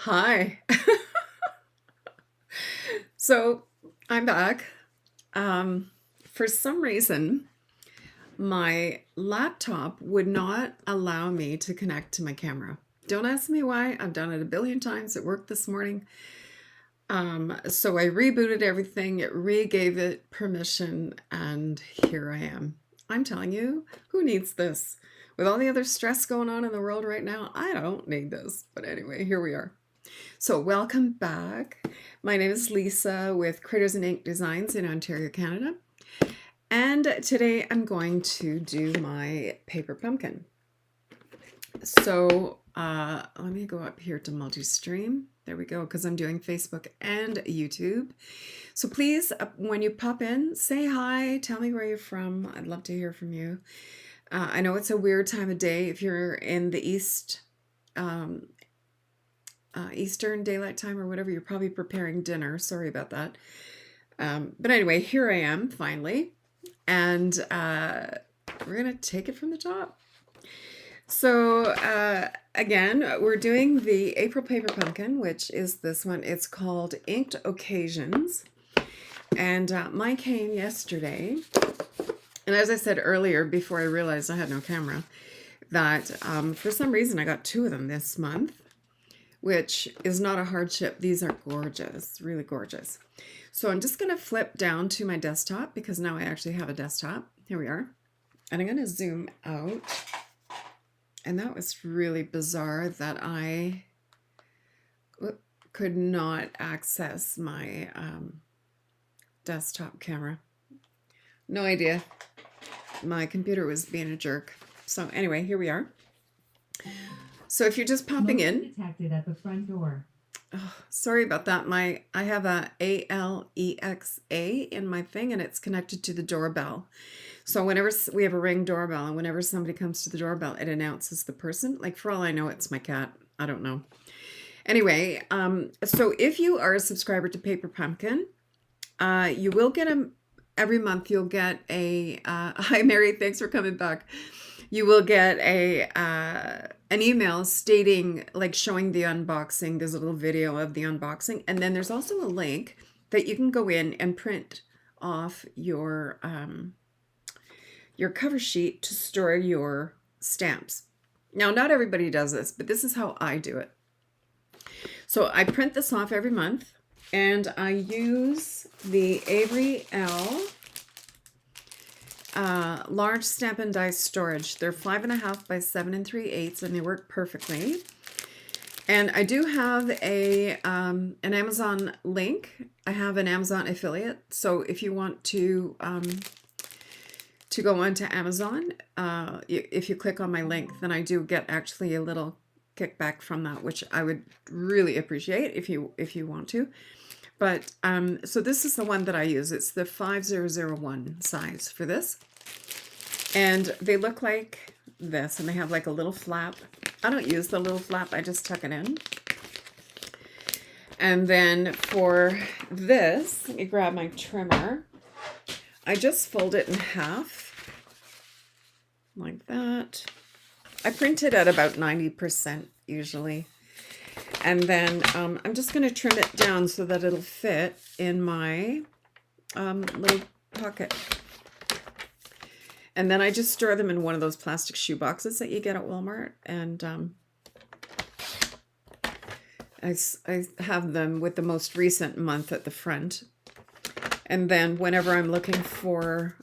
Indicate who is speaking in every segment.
Speaker 1: Hi. So I'm back. For some reason, my laptop would not allow me to connect to my camera. Don't ask me why. I've done it a billion times. It worked this morning. So I rebooted everything, it re-gave it permission, and here I am. I'm telling you, who needs this? With all the other stress going on in the world right now, I don't need this. But anyway, here we are. So welcome back. My name is Lisa with Critters'n Ink Designs in Ontario, Canada. And today I'm going to do my paper pumpkin. So let me go up here to multi-stream. There we go, because I'm doing Facebook and YouTube. So please, when you pop in, say hi, tell me where you're from. I'd love to hear from you. I know it's a weird time of day if you're in the Eastern Daylight Time or whatever. You're probably preparing dinner. Sorry about that. But anyway, here I am finally. And we're going to take it from the top. So again, we're doing the April Paper Pumpkin, which is this one. It's called Inked Occasions. And mine came yesterday. And as I said earlier, before I realized I had no camera, that for some reason I got two of them this month, which is not a hardship. These are gorgeous, really gorgeous. So I'm just going to flip down to my desktop because now I actually have a desktop. Here we are. And I'm going to zoom out. And that was really bizarre that I could not access my desktop camera. No idea. My computer was being a jerk. So anyway, here we are. So if you're just popping in,
Speaker 2: detected at the front door.
Speaker 1: Oh, sorry about that. I have a ALEXA in my thing, and it's connected to the doorbell. So whenever we have a Ring doorbell, and whenever somebody comes to the doorbell, it announces the person. Like, for all I know, it's my cat. I don't know. Anyway, so if you are a subscriber to Paper Pumpkin, you will get every month. You'll get a hi Mary, thanks for coming back. You will get an email stating, like, showing the unboxing. There's a little video of the unboxing, and then there's also a link that you can go in and print off your cover sheet to store your stamps. Now, not everybody does this, but this is how I do it. So I print this off every month, and I use the Avery L large Stampin' Die storage. They're 5.5 by 7 3/8, and they work perfectly. And I do have an Amazon link. I have an Amazon affiliate, so if you want to go onto Amazon, if you click on my link, then I do get actually a little kickback from that, which I would really appreciate if you want to. But so this is the one that I use. It's the 5001 size for this. And they look like this, and they have like a little flap. I don't use the little flap, I just tuck it in. And then for this, let me grab my trimmer. I just fold it in half, like that. I print it at about 90% usually. And then I'm just going to trim it down so that it'll fit in my little pocket. And then I just store them in one of those plastic shoe boxes that you get at Walmart. And I have them with the most recent month at the front. And then whenever I'm looking for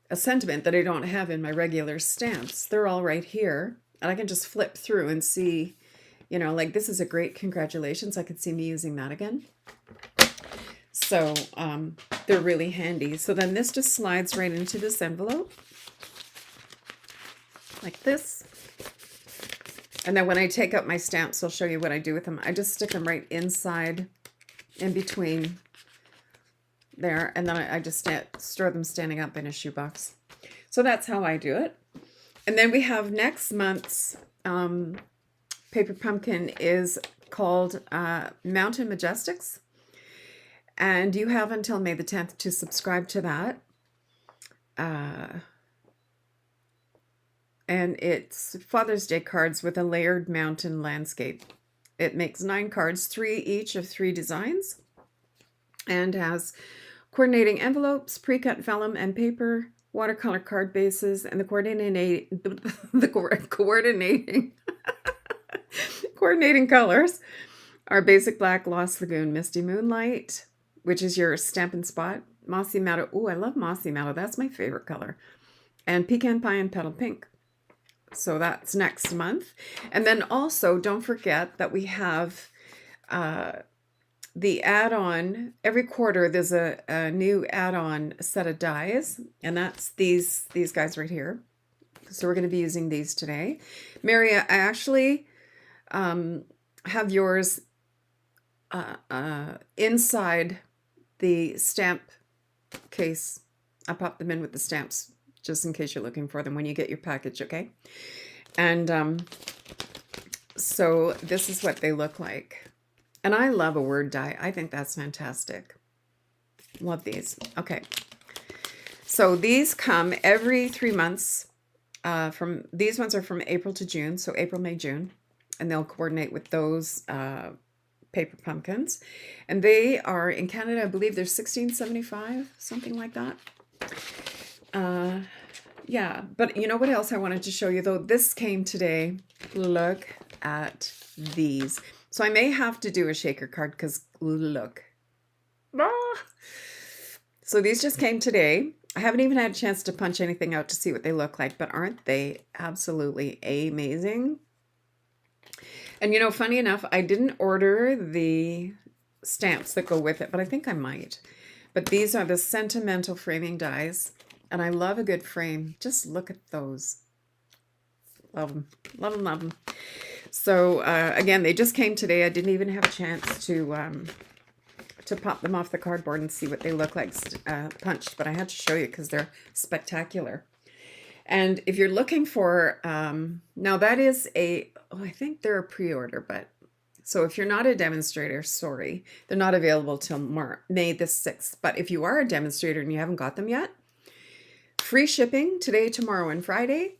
Speaker 1: a sentiment that I don't have in my regular stamps, they're all right here. And I can just flip through and see, you know, like, this is a great congratulations. I could see me using that again. So they're really handy. So then this just slides right into this envelope, like this. And then when I take out my stamps, I'll show you what I do with them. I just stick them right inside, in between there, and then I just store them standing up in a shoebox. So that's how I do it. And then we have next month's Paper Pumpkin is called Mountain Majestics. And you have until May the 10th to subscribe to that. and it's Father's Day cards with a layered mountain landscape. It makes 9 cards, 3 each of 3 designs, and has coordinating envelopes, pre-cut vellum and paper, watercolor card bases, and the coordinating colors are basic black, Lost Lagoon, Misty Moonlight, which is your Stampin' Spot, Mossy Meadow. Oh, I love Mossy Meadow. That's my favorite color. And Pecan Pie and Petal Pink. So that's next month. And then also, don't forget that we have the add-on. Every quarter, there's a new add-on set of dies, and that's these guys right here. So we're going to be using these today. Mary, I actually have yours inside the stamp case. I popped them in with the stamps just in case you're looking for them when you get your package, okay? And so this is what they look like. And I love a word die. I think that's fantastic. Love these. Okay. So these come every 3 months. These ones are from April to June. So April, May, June. And they'll coordinate with those paper pumpkins. And they are in Canada, I believe they're $16.75, something like that. Yeah, but you know what else I wanted to show you though? This came today. Look at these. So I may have to do a shaker card because look. Ah. So these just came today. I haven't even had a chance to punch anything out to see what they look like, but aren't they absolutely amazing? And you know, funny enough, I didn't order the stamps that go with it, but I think I might. But these are the sentimental framing dies. And I love a good frame. Just look at those. Love them. Love them, love them. So, again, they just came today. I didn't even have a chance to pop them off the cardboard and see what they look like punched. But I had to show you because they're spectacular. And if you're looking for... now, that is I think they're a pre-order, but... So if you're not a demonstrator, sorry. They're not available till May the 6th. But if you are a demonstrator and you haven't got them yet... Free shipping today, tomorrow, and Friday.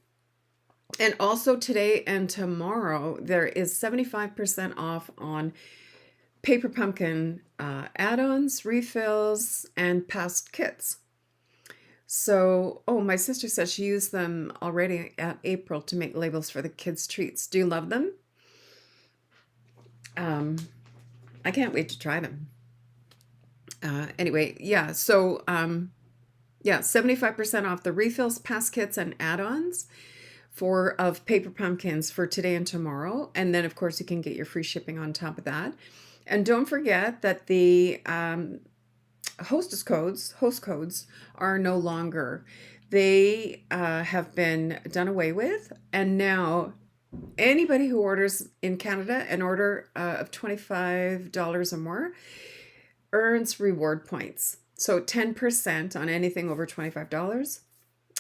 Speaker 1: And also today and tomorrow, there is 75% off on paper pumpkin add-ons, refills, and past kits. So, oh, my sister says she used them already at April to make labels for the kids' treats. Do you love them? I can't wait to try them. Anyway, yeah, so... yeah, 75% off the refills, past kits, and add-ons of paper pumpkins for today and tomorrow. And then, of course, you can get your free shipping on top of that. And don't forget that the host codes are no longer. They have been done away with. And now anybody who orders in Canada an order of $25 or more earns reward points. So 10% on anything over $25.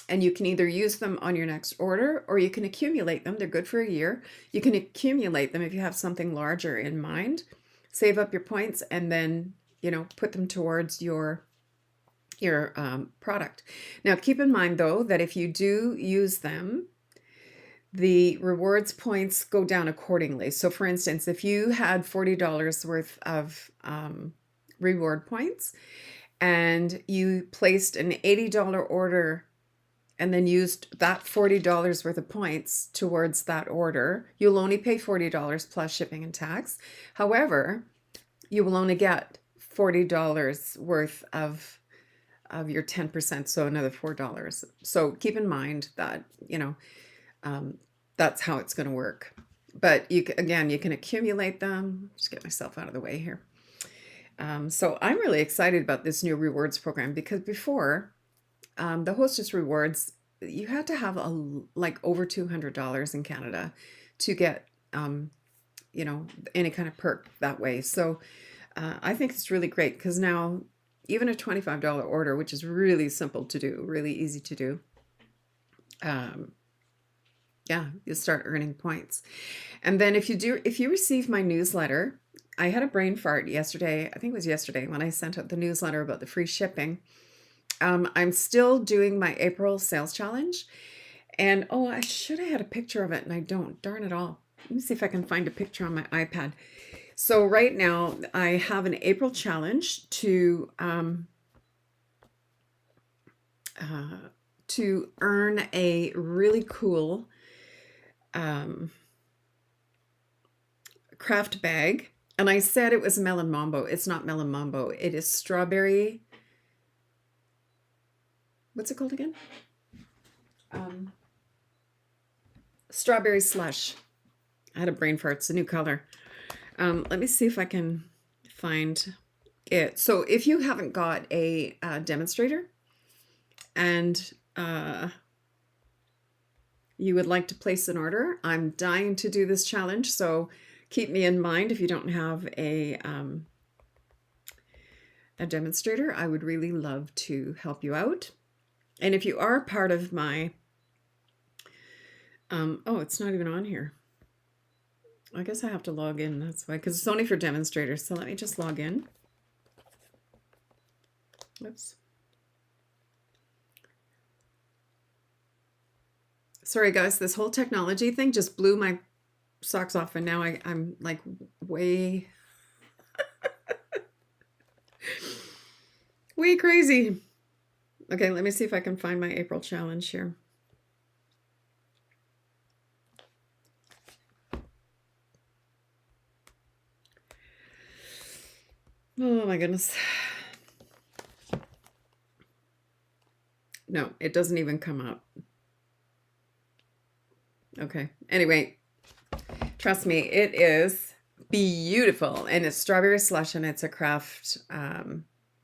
Speaker 1: And you can either use them on your next order or you can accumulate them. They're good for a year. You can accumulate them if you have something larger in mind. Save up your points and then, you know, put them towards your product. Now, keep in mind, though, that if you do use them, the rewards points go down accordingly. So, for instance, if you had $40 worth of reward points, and you placed an $80 order and then used that $40 worth of points towards that order, you'll only pay $40 plus shipping and tax. However, you will only get $40 worth of your 10%, so another $4. So keep in mind that, you know, that's how it's going to work. But you can accumulate them. Just get myself out of the way here. So I'm really excited about this new rewards program because before the Hostess Rewards, you had to have like over $200 in Canada to get, you know, any kind of perk that way. So I think it's really great because now even a $25 order, which is really simple to do, really easy to do, yeah, you start earning points. And then if you receive my newsletter, I had a brain fart yesterday. I think it was yesterday when I sent out the newsletter about the free shipping. I'm still doing my April sales challenge. And oh, I should have had a picture of it and I don't. Darn it all. Let me see if I can find a picture on my iPad. So right now I have an April challenge to earn a really cool craft bag. And I said it was melon mambo. It's not melon mambo. It is strawberry. What's it called again? Strawberry slush. I had a brain fart. It's a new color. Let me see if I can find it. So if you haven't got a demonstrator and you would like to place an order, I'm dying to do this challenge. So keep me in mind if you don't have a demonstrator. I would really love to help you out. And if you are part of my, oh, it's not even on here. I guess I have to log in. That's why, because it's only for demonstrators. So let me just log in. Oops. Sorry, guys. This whole technology thing just blew my socks off, and now I'm like way crazy. Okay, let me see if I can find my April challenge here. Oh my goodness. No, it doesn't even come up. Okay. Anyway, trust me, it is beautiful, and it's strawberry slush, and it's a craft,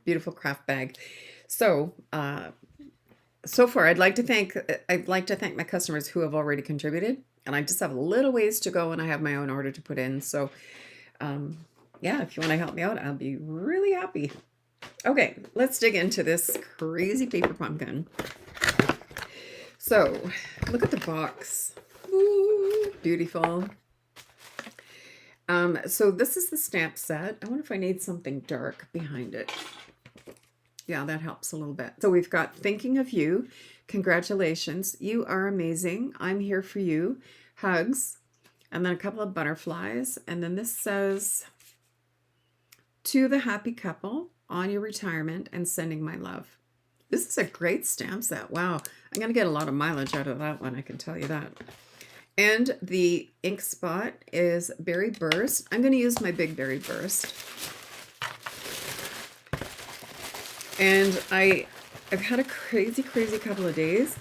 Speaker 1: beautiful craft bag. So, so far, I'd like to thank my customers who have already contributed, and I just have a little ways to go, and I have my own order to put in. So, yeah, if you want to help me out, I'll be really happy. Okay, let's dig into this crazy paper pumpkin. So, look at the box. Ooh, beautiful. So this is the stamp set. I wonder if I need something dark behind it. Yeah, that helps a little bit. So we've got thinking of you. Congratulations. You are amazing. I'm here for you. Hugs. And then a couple of butterflies. And then this says, to the happy couple on your retirement and sending my love. This is a great stamp set. Wow. I'm going to get a lot of mileage out of that one. I can tell you that. And the ink spot is Berry Burst. I'm going to use my big Berry Burst. And I've had a crazy couple of days.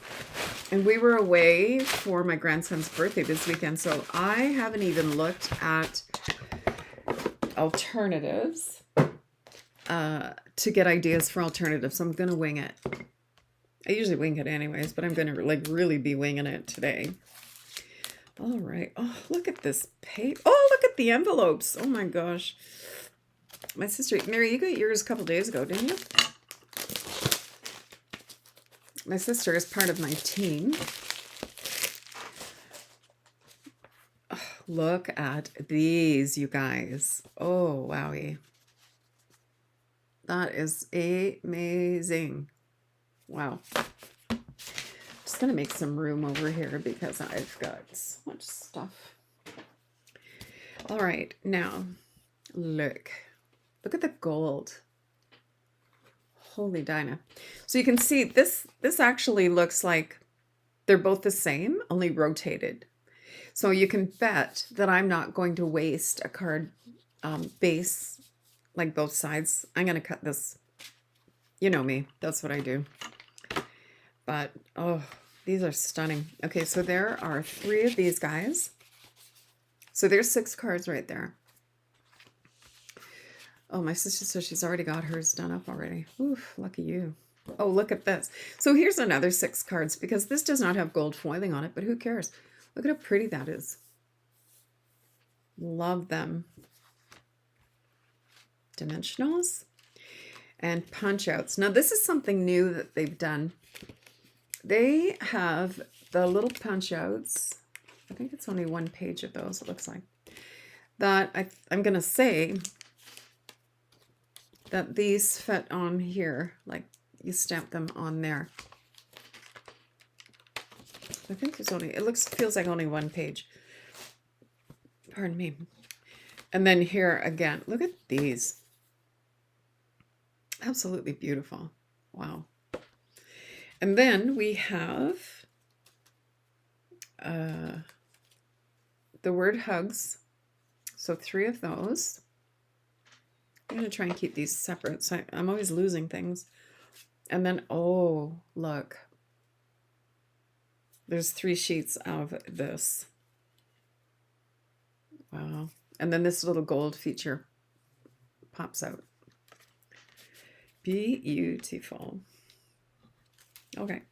Speaker 1: And we were away for my grandson's birthday this weekend. So I haven't even looked at alternatives to get ideas for alternatives. So I'm going to wing it. I usually wing it anyways, but I'm going to like really be winging it today. All right. Oh, look at this paper. Oh, look at the envelopes. Oh my gosh. My sister, Mary, you got yours a couple days ago, didn't you? My sister is part of my team. Oh, look at these, you guys. Oh, wowie. That is amazing. Wow. Just gonna make some room over here because I've got so much stuff. All right, now look at the gold. Holy Dinah. So you can see this actually looks like they're both the same, only rotated. So you can bet that I'm not going to waste a card base like both sides. I'm gonna cut this. You know me, that's what I do. But oh, these are stunning. Okay, so there are 3 of these guys. So there's 6 cards right there. Oh, my sister says she's already got hers done up already. Oof, lucky you. Oh, look at this. So here's another 6 cards because this does not have gold foiling on it, but who cares? Look at how pretty that is. Love them. Dimensionals and punch outs. Now this is something new that they've done. They have the little punch outs. I think it's only 1 page of those, it looks like. That I'm going to say that these fit on here, like you stamp them on there. I think there's only, it feels like only one page. Pardon me. And then here again, look at these. Absolutely beautiful. Wow. And then we have the word hugs. So 3 of those. I'm going to try and keep these separate. So I'm always losing things. And then, oh, look. There's 3 sheets of this. Wow. And then this little gold feature pops out. Beautiful. Okay.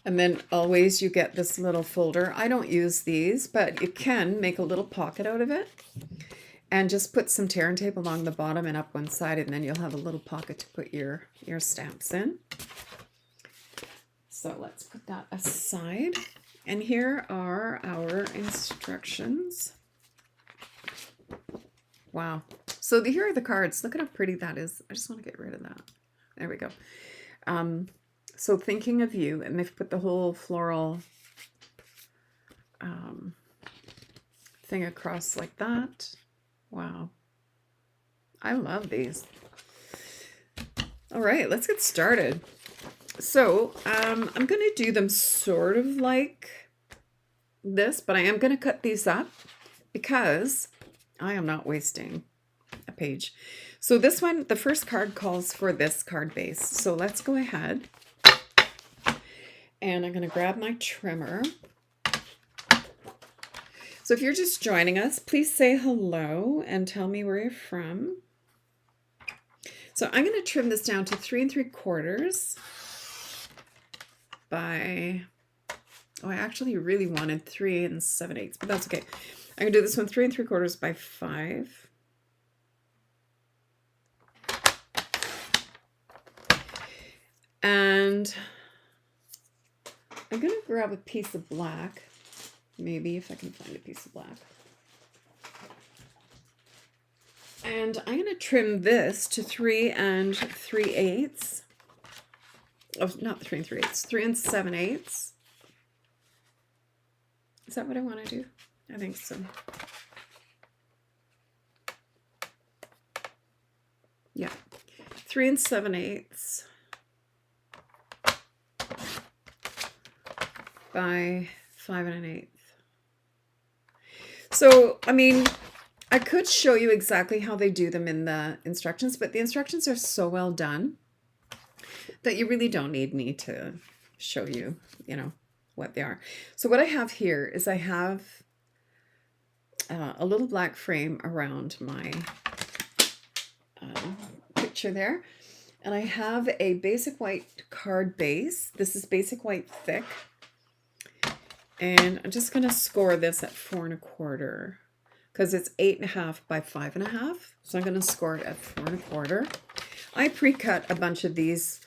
Speaker 1: And then always you get this little folder. I don't use these, but you can make a little pocket out of it and just put some tear and tape along the bottom and up one side, and then you'll have a little pocket to put your stamps in. So let's put that aside. And here are our instructions. Wow. So here are the cards. Look at how pretty that is. I just want to get rid of that. There we go. So thinking of you, and they've put the whole floral thing across like that. Wow. I love these. All right, let's get started. So I'm going to do them sort of like this, but I am going to cut these up because I am not wasting a page. So this one, the first card calls for this card base. So let's go ahead. And I'm going to grab my trimmer. So if you're just joining us, please say hello and tell me where you're from. So I'm going to trim this down to 3 3/4 by, oh, I actually really wanted 3 7/8, but that's okay. I'm going to do this one 3 3/4 by 5. And I'm going to grab a piece of black, maybe if I can find a piece of black. And I'm going to trim this to 3 3/8. Oh, not 3 3/8, 3 7/8. Is that what I want to do? I think so. Yeah, 3 7/8 by 5 1/8. So, I mean, I could show you exactly how they do them in the instructions, but the instructions are so well done that you really don't need me to show you, you know, what they are. So what I have here is I have a little black frame around my picture there. And I have a basic white card base. This is basic white thick. And I'm just going to score this at 4 1/4 because it's 8 1/2 by 5 1/2. So I'm going to score it at 4 1/4. I pre-cut a bunch of these.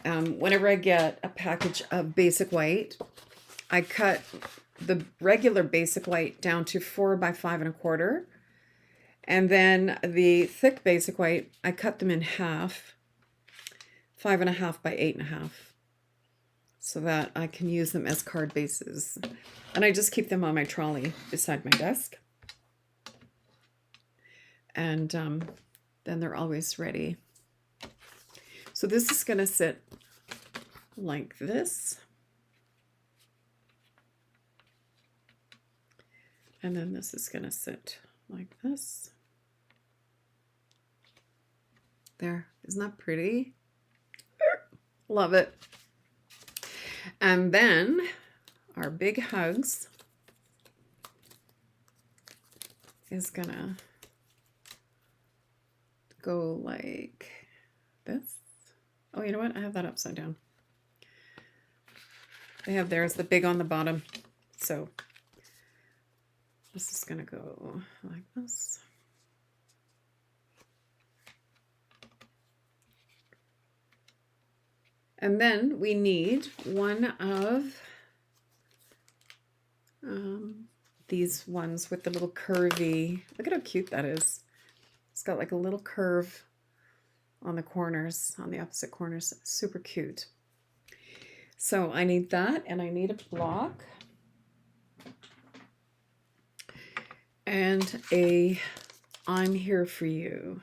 Speaker 1: Whenever I get a package of basic white, I cut the regular basic white down to 4 by 5 1/4. And then the thick basic white, I cut them in half, 5 1/2 by 8 1/2. So that I can use them as card bases. And I just keep them on my trolley beside my desk. And then they're always ready. So this is going to sit like this. And then this is going to sit like this. There. Isn't that pretty? Love it. And then our big hugs is gonna go like this. Oh, you know what? I have that upside down. They have theirs, the big on the bottom. So this is gonna go like this. And then we need one of these ones with the little curvy, look at how cute that is. It's got like a little curve on the corners, on the opposite corners. Super cute. So I need that, and I need a block and a I'm here for you.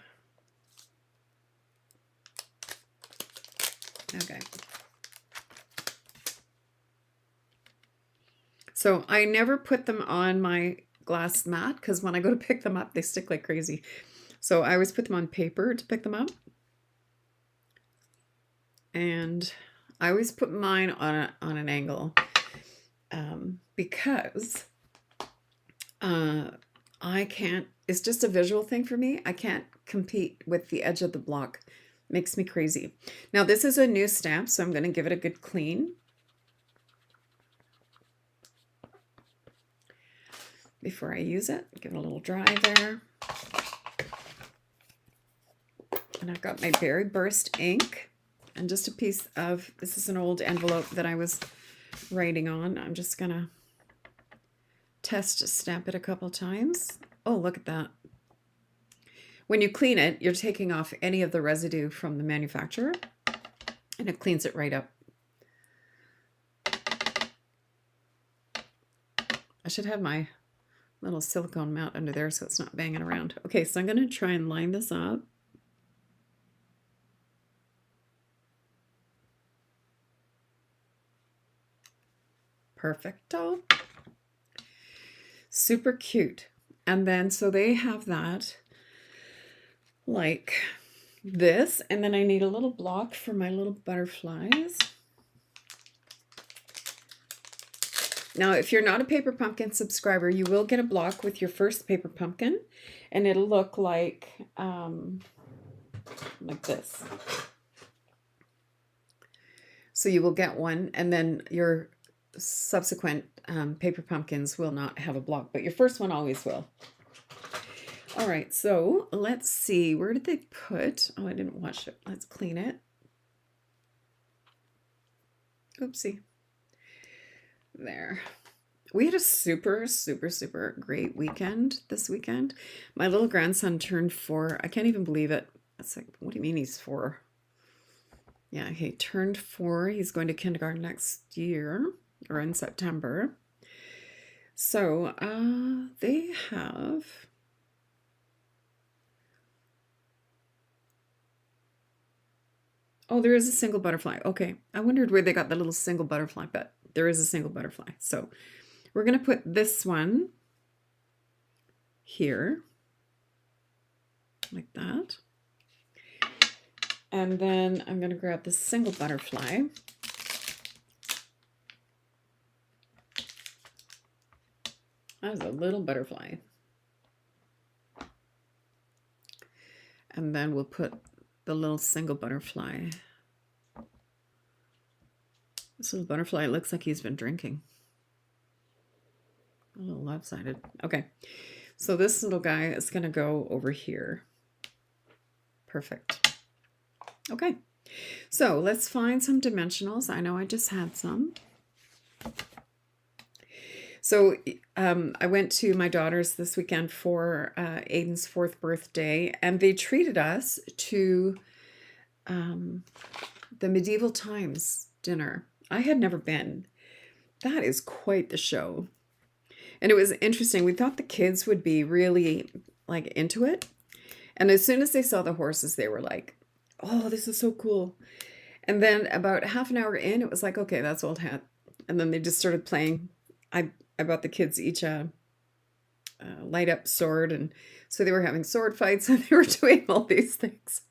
Speaker 1: Okay. So I never put them on my glass mat because when I go to pick them up, they stick like crazy. So I always put them on paper to pick them up. And I always put mine on an angle because I can't, it's just a visual thing for me. I can't compete with the edge of the block. Makes me crazy. Now this is a new stamp, so I'm going to give it a good clean. Before I use it, give it a little dry there. And I've got my Berry Burst ink and just a piece of, this is an old envelope that I was writing on. I'm just going to test stamp it a couple times. Oh, look at that. When you clean it, you're taking off any of the residue from the manufacturer, and it cleans it right up. I should have my little silicone mat under there so it's not banging around. Okay, so I'm going to try and line this up. Perfecto. Super cute. And then, so they have that like this, and then I need a little block for my little butterflies. Now, if you're not a Paper Pumpkin subscriber, you will get a block with your first Paper Pumpkin, and it'll look like this. So you will get one, and then your subsequent Paper Pumpkins will not have a block, but your first one always will. All right, so let's see. Where did they put? Oh, I didn't wash it. Let's clean it. Oopsie. There. We had a super, super, super great weekend this weekend. My little grandson turned 4. I can't even believe it. It's like, what do you mean he's 4? Yeah, he turned 4. He's going to kindergarten next year, or in September. So they have... Oh, there is a single butterfly. Okay, I wondered where they got the little single butterfly, but there is a single butterfly. So we're going to put this one here, like that. And then I'm going to grab the single butterfly. That was a little butterfly. And then we'll put the little single butterfly. This little butterfly looks like he's been drinking. A little lopsided. Okay, so this little guy is going to go over here. Perfect. Okay, so let's find some dimensionals. I know I just had some. So I went to my daughter's this weekend for Aiden's 4th birthday, and they treated us to the medieval times dinner. I had never been. That is quite the show. And it was interesting. We thought the kids would be really like into it. And as soon as they saw the horses, they were like, oh, this is so cool. And then about half an hour in, it was like, okay, that's old hat. And then they just started playing. I bought the kids each a light up sword. And so they were having sword fights and they were doing all these things.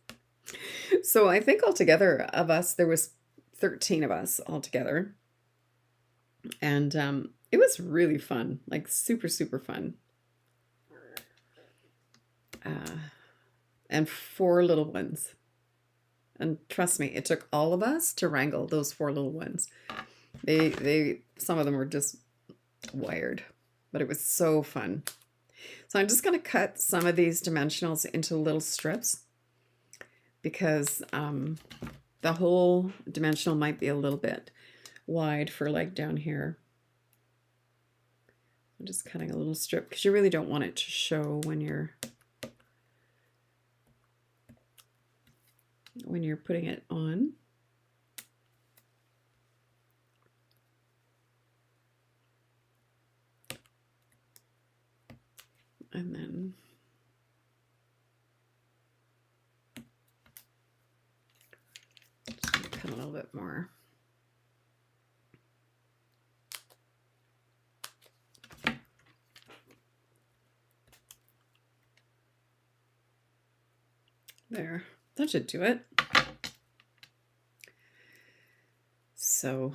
Speaker 1: So I think altogether of us, there was 13 of us altogether. And it was really fun, like super, super fun. And 4 little ones. And trust me, it took all of us to wrangle those 4 little ones. Some of them were just wired, but it was so fun. So I'm just going to cut some of these dimensionals into little strips because the whole dimensional might be a little bit wide for like down here. I'm just cutting a little strip because you really don't want it to show when you're putting it on. And then just cut a little bit more. There, that should do it. So,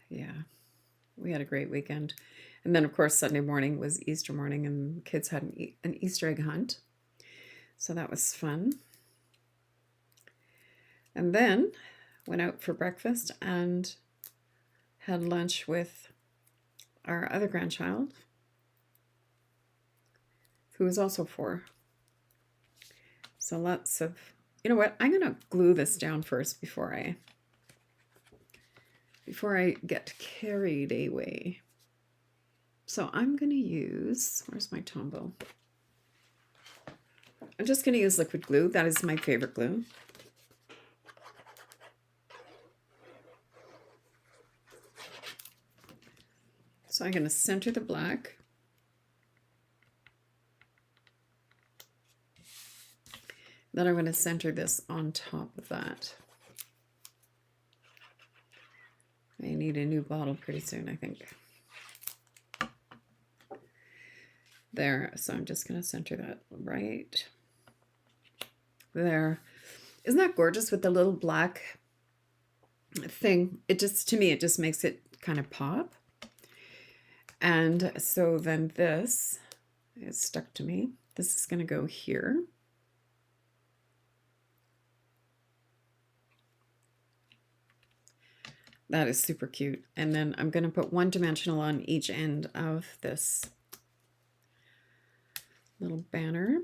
Speaker 1: yeah, we had a great weekend. And then, of course, Sunday morning was Easter morning, and the kids had an Easter egg hunt. So that was fun. And then went out for breakfast and had lunch with our other grandchild, who is also 4. So lots of, you know what, I'm going to glue this down first before I get carried away. So I'm going to use, where's my Tombow? I'm just going to use liquid glue. That is my favorite glue. So I'm going to center the black. Then I'm going to center this on top of that. I need a new bottle pretty soon, I think. There, so I'm just going to center that right there. Isn't that gorgeous with the little black thing? It just, to me, it just makes it kind of pop. And so then this is stuck to me. This is going to go here. That is super cute. And then I'm going to put 1 dimensional on each end of this little banner.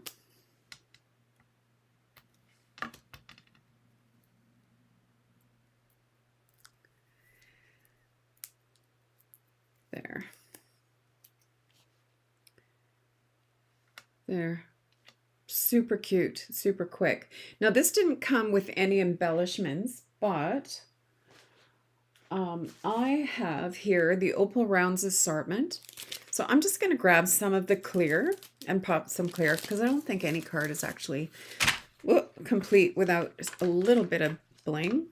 Speaker 1: There. There. Super cute, super quick. Now this didn't come with any embellishments, but I have here the Opal Rounds assortment. So I'm just going to grab some of the clear and pop some clear, because I don't think any card is actually complete without a little bit of bling.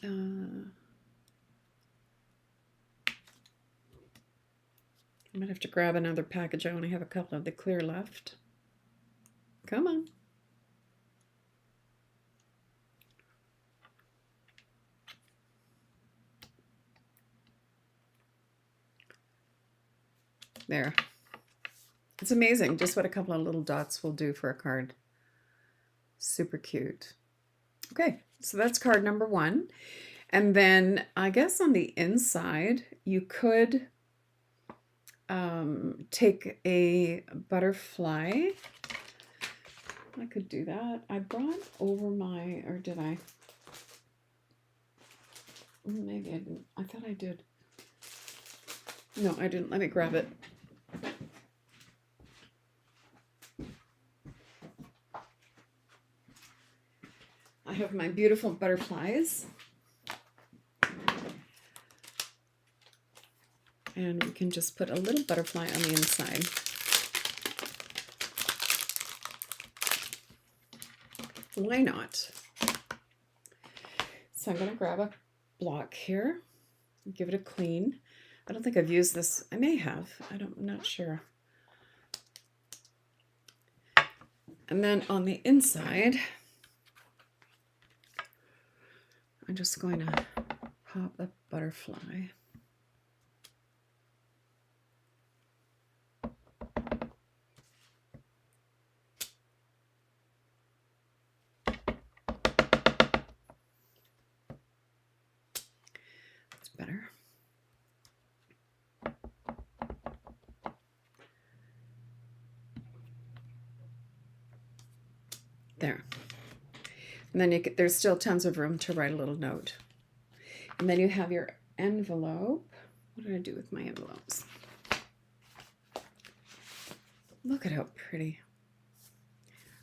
Speaker 1: I might have to grab another package. I only have a couple of the clear left. Come on. There. It's amazing just what a couple of little dots will do for a card. Super cute. Okay, so that's card number 1. And then I guess on the inside, you could take a butterfly. I could do that. I brought over my, or did I? Maybe I didn't. I thought I did. No, I didn't. Let me grab it. I have my beautiful butterflies. And we can just put a little butterfly on the inside. Why not? So I'm going to grab a block here, give it a clean. I don't think I've used this. I may have. I'm not sure. And then on the inside, I'm just going to pop a butterfly. That's better. There. And then there's still tons of room to write a little note. And then you have your envelope. What did I do with my envelopes? Look at how pretty.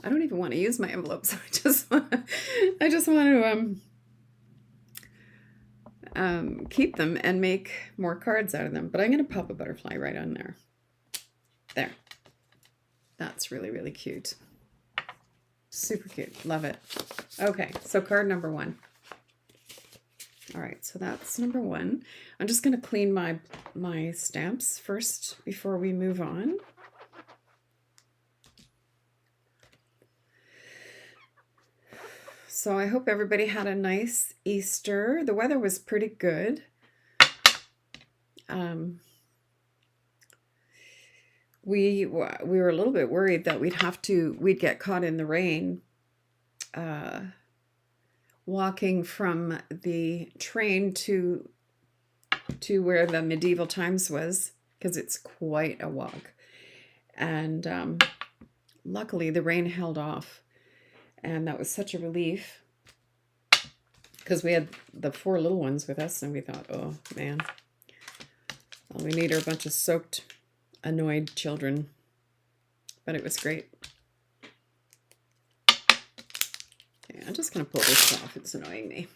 Speaker 1: I don't even want to use my envelopes. I just want to keep them and make more cards out of them. But I'm going to pop a butterfly right on there. There. That's really, really cute. Super cute. Love it. Okay, so card number 1. All right, so that's number 1. I'm just going to clean my stamps first before we move on. So I hope everybody had a nice Easter. The weather was pretty good. We were a little bit worried that we'd get caught in the rain walking from the train to where the medieval times was, because it's quite a walk. And luckily the rain held off, and that was such a relief, because we had the 4 little ones with us, and we thought, oh man, all we need are a bunch of soaked, annoyed children. But it was great. Okay, I'm just going to pull this off. It's annoying me.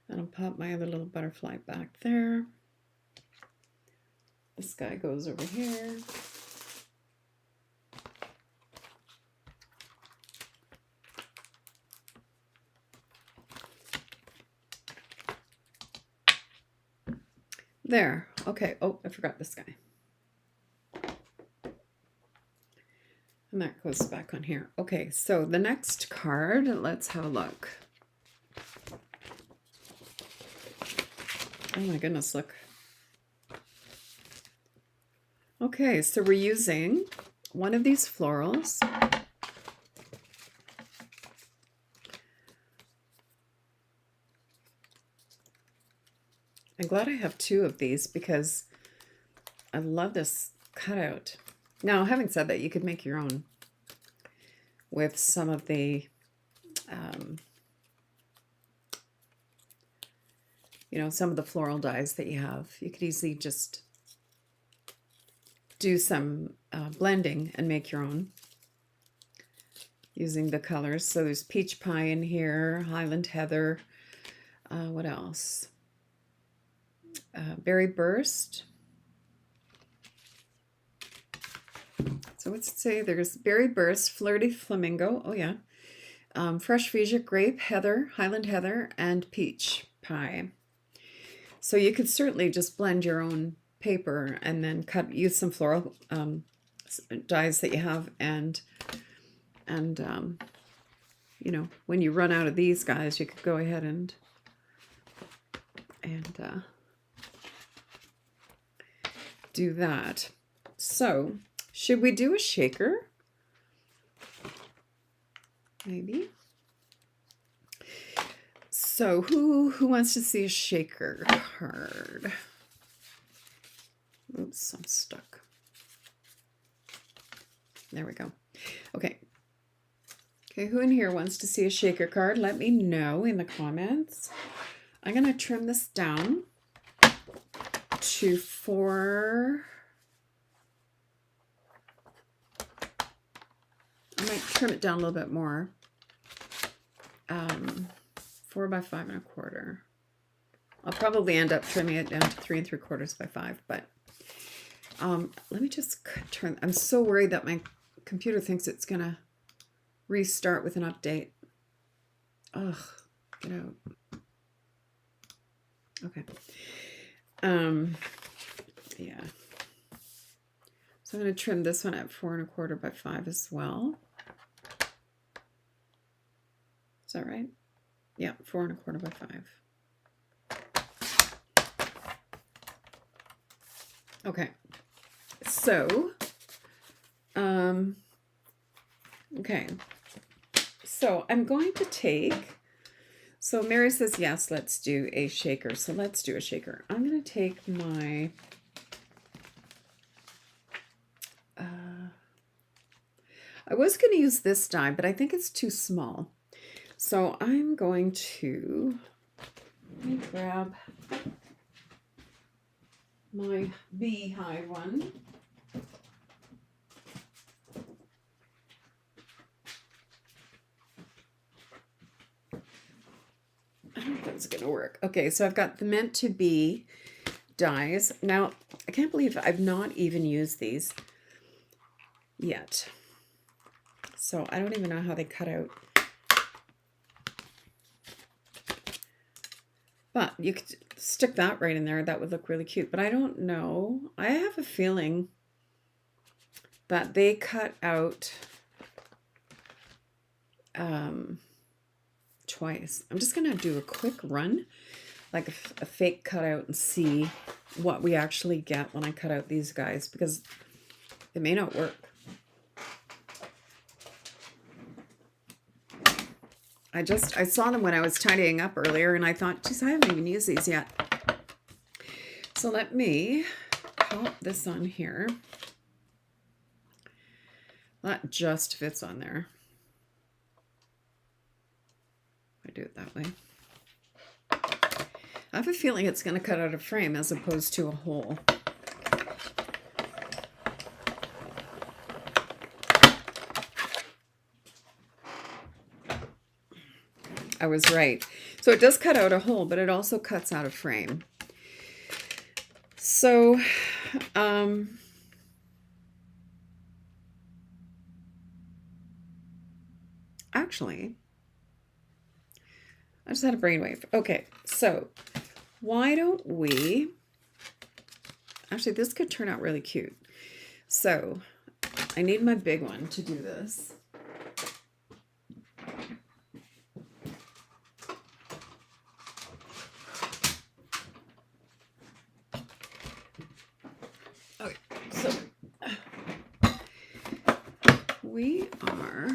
Speaker 1: And I'll pop my other little butterfly back there. This guy goes over here. There. Okay. Oh, I forgot this guy. And that goes back on here. Okay, so the next card, let's have a look. Oh my goodness, look. Okay, so we're using one of these florals. I'm glad I have 2 of these because I love this cutout. Now, having said that, you could make your own with some of the, some of the floral dies that you have. You could easily just do some blending and make your own using the colors. So there's peach pie in here, Highland heather. What else? Berry burst. So let's say there's berry burst, flirty flamingo. Oh yeah. Fresh freesia, grape, heather, Highland heather, and peach pie. So you could certainly just blend your own paper and then use some floral dies that you have, and when you run out of these guys, you could go ahead and do that. So should we do a shaker? Maybe. So who wants to see a shaker card? Oops, I'm stuck. There we go. Okay. Okay, who in here wants to see a shaker card? Let me know in the comments. I'm going to trim this down to 4. I might trim it down a little bit more. 4 by 5 1/4. I'll probably end up trimming it down to 3 3/4 by 5, but let me just turn. I'm so worried that my computer thinks it's gonna restart with an update. Ugh, get out. Okay. Yeah. So I'm going to trim this one at 4 1/4 by 5 as well. Is that right? Yeah, 4 1/4 by 5. Okay. So, okay. So I'm going to take, so Mary says, yes, let's do a shaker. So let's do a shaker. I'm going to take my, I was going to use this die, but I think it's too small. So I'm going to, let me grab my beehive one. I don't know if one's gonna work. Okay, so I've got the meant to be dies. Now, I can't believe I've not even used these yet. So I don't even know how they cut out. But you could stick that right in there. That would look really cute. But I don't know. I have a feeling that they cut out twice. I'm just going to do a quick run, like a fake cutout, and see what we actually get when I cut out these guys, because it may not work. I saw them when I was tidying up earlier, and I thought, geez, I haven't even used these yet. So let me pop this on here. That just fits on there. I do it that way. I have a feeling it's going to cut out a frame as opposed to a hole. I was right. So it does cut out a hole, but it also cuts out a frame. So, actually, I just had a brainwave. Okay, so why don't we, actually this could turn out really cute. So I need my big one to do this. Okay, so we are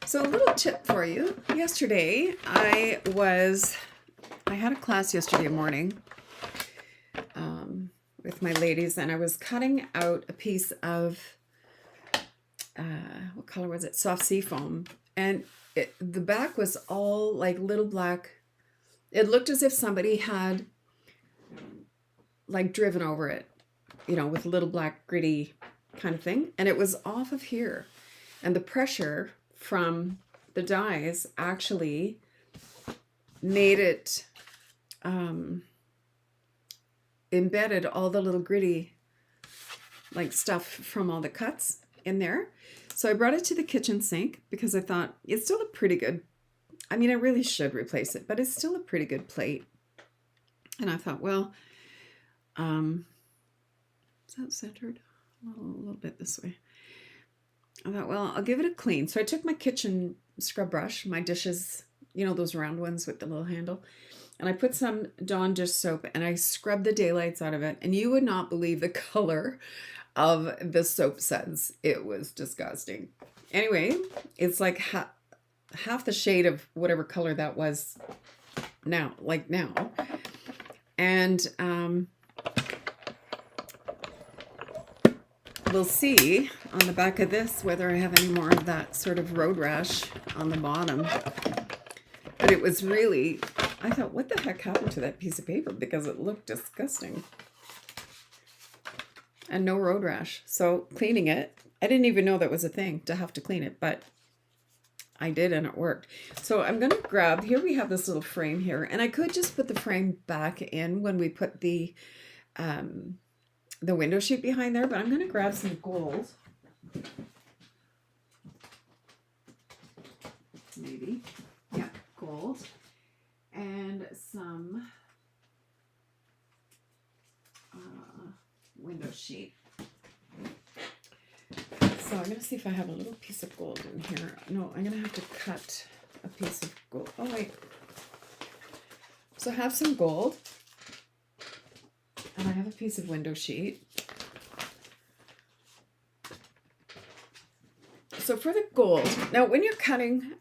Speaker 1: so a little tip for you. Yesterday, I had a class yesterday morning with my ladies, and I was cutting out a piece of, what color was it? Soft sea foam. And the back was all like little black. It looked as if somebody had like driven over it, you know, with little black gritty kind of thing. And it was off of here. And the pressure from the dies actually made it embedded all the little gritty like stuff from all the cuts in there. So I brought it to the kitchen sink because I thought it's still a pretty good, I mean, I really should replace it, but it's still a pretty good plate. And I thought, well, is that centered? A little bit this way. I thought, well, I'll give it a clean. So I took my kitchen scrub brush, my dishes, you know, those round ones with the little handle, and I put some Dawn dish soap and I scrubbed the daylights out of it. And you would not believe the color of the soap suds. It was disgusting. Anyway, it's like half the shade of whatever color that was now, like now. And we'll see on the back of this whether I have any more of that sort of road rash on the bottom. But it was really, I thought, what the heck happened to that piece of paper? Because it looked disgusting. And no road rash. So cleaning it, I didn't even know that was a thing to have to clean it, but I did, and it worked. So I'm going to grab, here we have this little frame here, and I could just put the frame back in when we put the window sheet behind there, but I'm going to grab some gold. Maybe. Yeah, gold. And some window sheet. So I'm going to see if I have a little piece of gold in here. No, I'm going to have to cut a piece of gold. Oh, wait. So I have some gold. And I have a piece of window sheet. So for the gold, now when you're cutting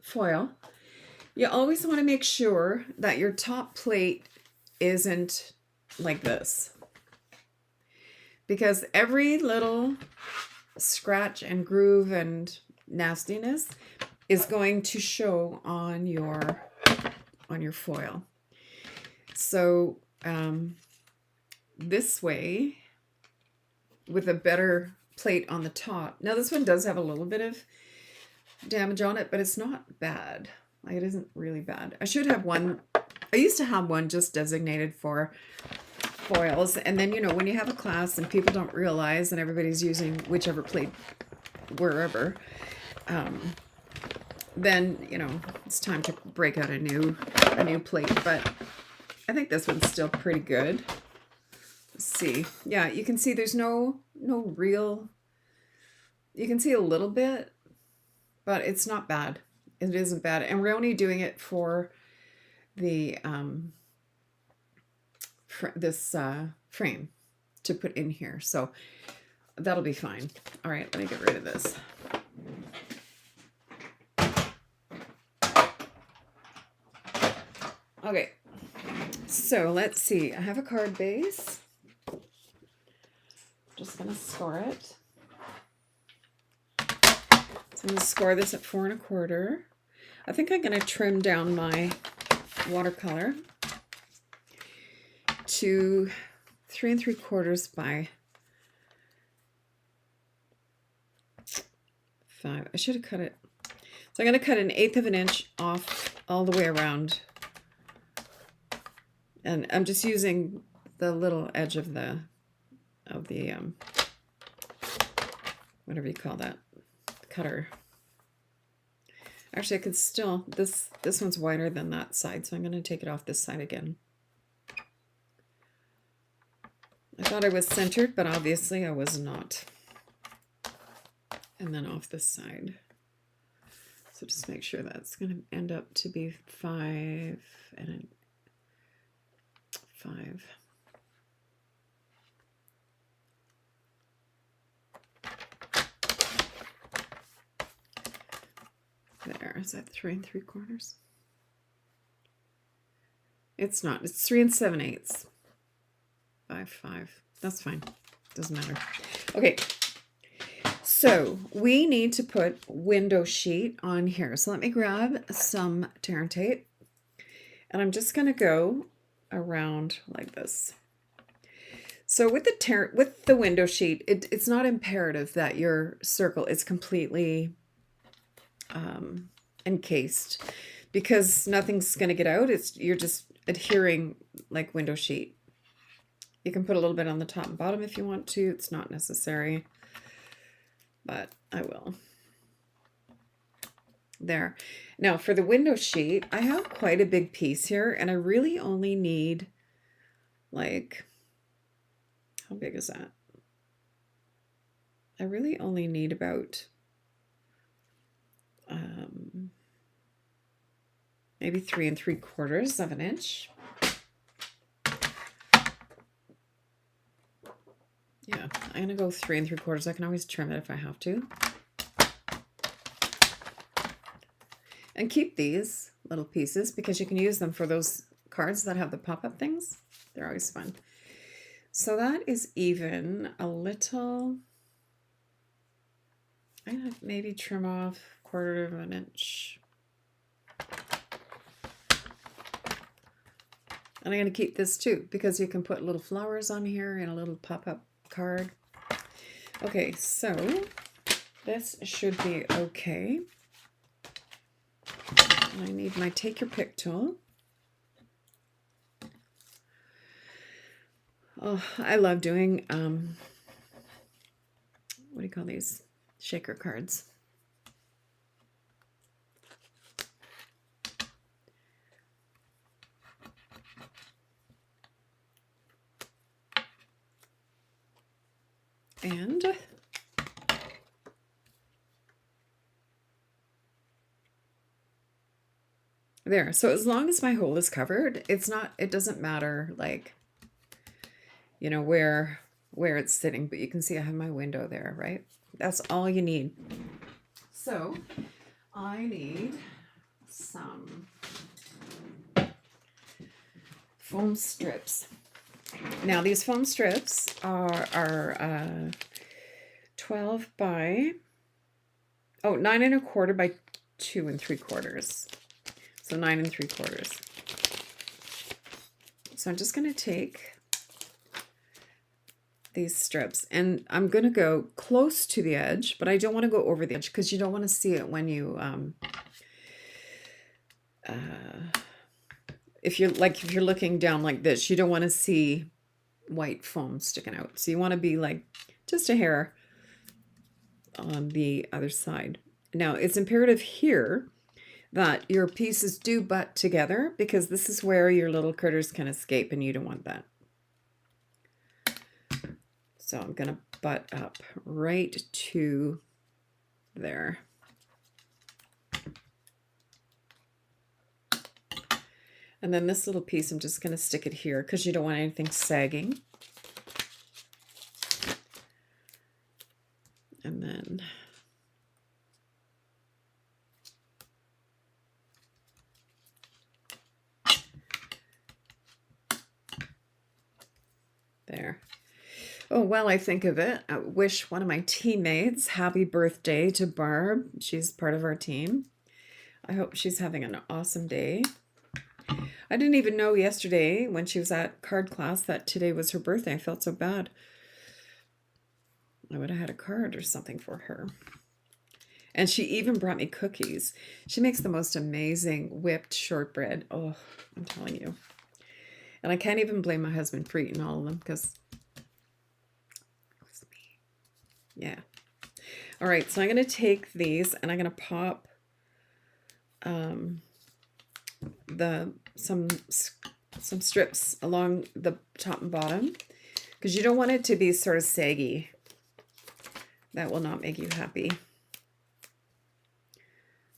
Speaker 1: foil, you always want to make sure that your top plate isn't like this. Because every little scratch and groove and nastiness is going to show on your foil. So this way, with a better plate on the top. Now this one does have a little bit of damage on it, but it's not bad. Like, it isn't really bad. I should have one. I used to have one just designated for foils, and then, you know, when you have a class and people don't realize and everybody's using whichever plate wherever, then, you know, it's time to break out a new plate. But I think this one's still pretty good. Let's see. Yeah, you can see there's no real, you can see a little bit, but it's not bad. It isn't bad. And we're only doing it for the this frame to put in here, so that'll be fine. All right, let me get rid of this. Okay, so let's see. I have a card base. Just gonna score it. So I'm gonna score this at 4 1/4. I think I'm gonna trim down my watercolor to 3 3/4 by 5. I should have cut it. So I'm going to cut 1/8 of an inch off all the way around. And I'm just using the little edge of the whatever you call that, cutter. Actually, I could still, this one's wider than that side, so I'm going to take it off this side again. I thought I was centered, but obviously I was not. And then off this side. So just make sure that's going to end up to be 5 and 5. There, is that 3 3/4? It's not, it's 3 7/8. 5 5. That's fine. Doesn't matter. Okay. So we need to put window sheet on here. So let me grab some tear and tape, and I'm just going to go around like this. So with the window sheet, it's not imperative that your circle is completely encased, because nothing's going to get out. You're just adhering like window sheet. You can put a little bit on the top and bottom if you want to. It's not necessary, but I will. There. Now for the window sheet, I have quite a big piece here, and I really only need, like, how big is that? I really only need about maybe 3 3/4 of an inch. Yeah, I'm gonna go 3 3/4. I can always trim it if I have to. And keep these little pieces because you can use them for those cards that have the pop-up things. They're always fun. So that is even a little. I'm gonna maybe trim off 1/4 of an inch. And I'm gonna keep this too, because you can put little flowers on here and a little pop-up card. Okay, so this should be okay. And I need my take your pick tool. Oh, I love doing what do you call these? Shaker cards. And there. So as long as my hole is covered, it doesn't matter, like, you know, where it's sitting, but you can see I have my window there, right? That's all you need. So I need some foam strips. Now these foam strips are 12 by 9 1/4 by 2 3/4. So 9 3/4. So I'm just going to take these strips, and I'm going to go close to the edge, but I don't want to go over the edge because you don't want to see it when you if you're looking down like this, you don't want to see white foam sticking out. So you want to be like just a hair on the other side. Now it's imperative here that your pieces do butt together, because this is where your little critters can escape, and you don't want that. So I'm going to butt up right to there. And then this little piece, I'm just going to stick it here because you don't want anything sagging. And then there. Oh, well, I think of it. I wish one of my teammates happy birthday to Barb. She's part of our team. I hope she's having an awesome day. I didn't even know yesterday when she was at card class that today was her birthday. I felt so bad. I would have had a card or something for her. And she even brought me cookies. She makes the most amazing whipped shortbread. Oh, I'm telling you. And I can't even blame my husband for eating all of them because it was me. Yeah. All right, so I'm going to take these and I'm going to pop some strips along the top and bottom, because you don't want it to be sort of saggy. That will not make you happy.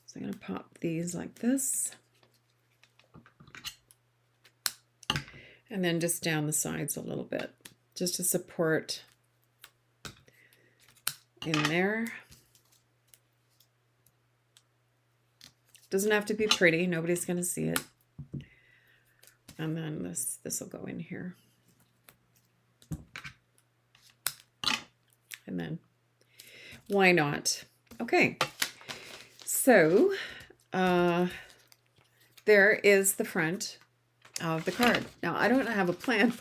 Speaker 1: So I'm going to pop these like this. And then just down the sides a little bit, just to support in there. Doesn't have to be pretty. Nobody's going to see it. And then this will go in here. And then why not? Okay. So there is the front of the card. Now, I don't have a plan.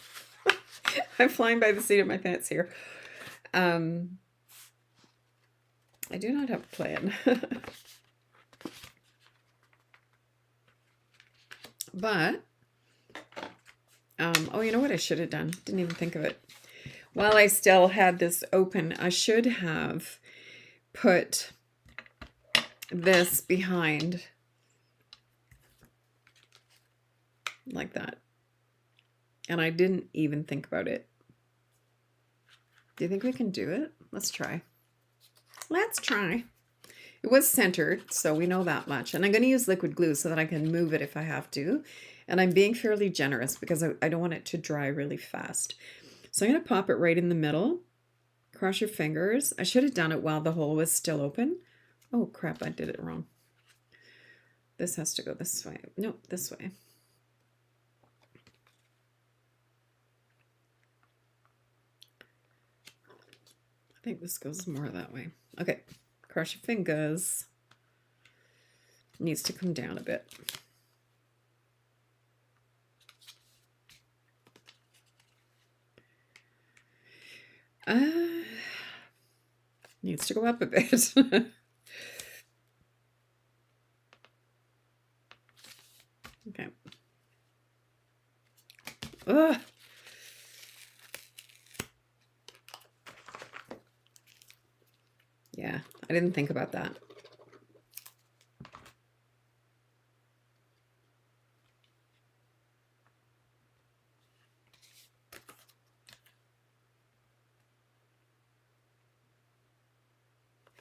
Speaker 1: I'm flying by the seat of my pants here. I do not have a plan. But, oh, you know what I should have done? Didn't even think of it. While I still had this open, I should have put this behind like that. And I didn't even think about it. Do you think we can do it? Let's try. Let's try. It was centered, so we know that much. And I'm going to use liquid glue so that I can move it if I have to. And I'm being fairly generous because I don't want it to dry really fast. So I'm going to pop it right in the middle. Cross your fingers. I should have done it while the hole was still open. Oh, crap, I did it wrong. This has to go this way. No, this way. I think this goes more that way. Okay. Cross your fingers. It needs to come down a bit. Needs to go up a bit. Okay. Ugh. Yeah, I didn't think about that.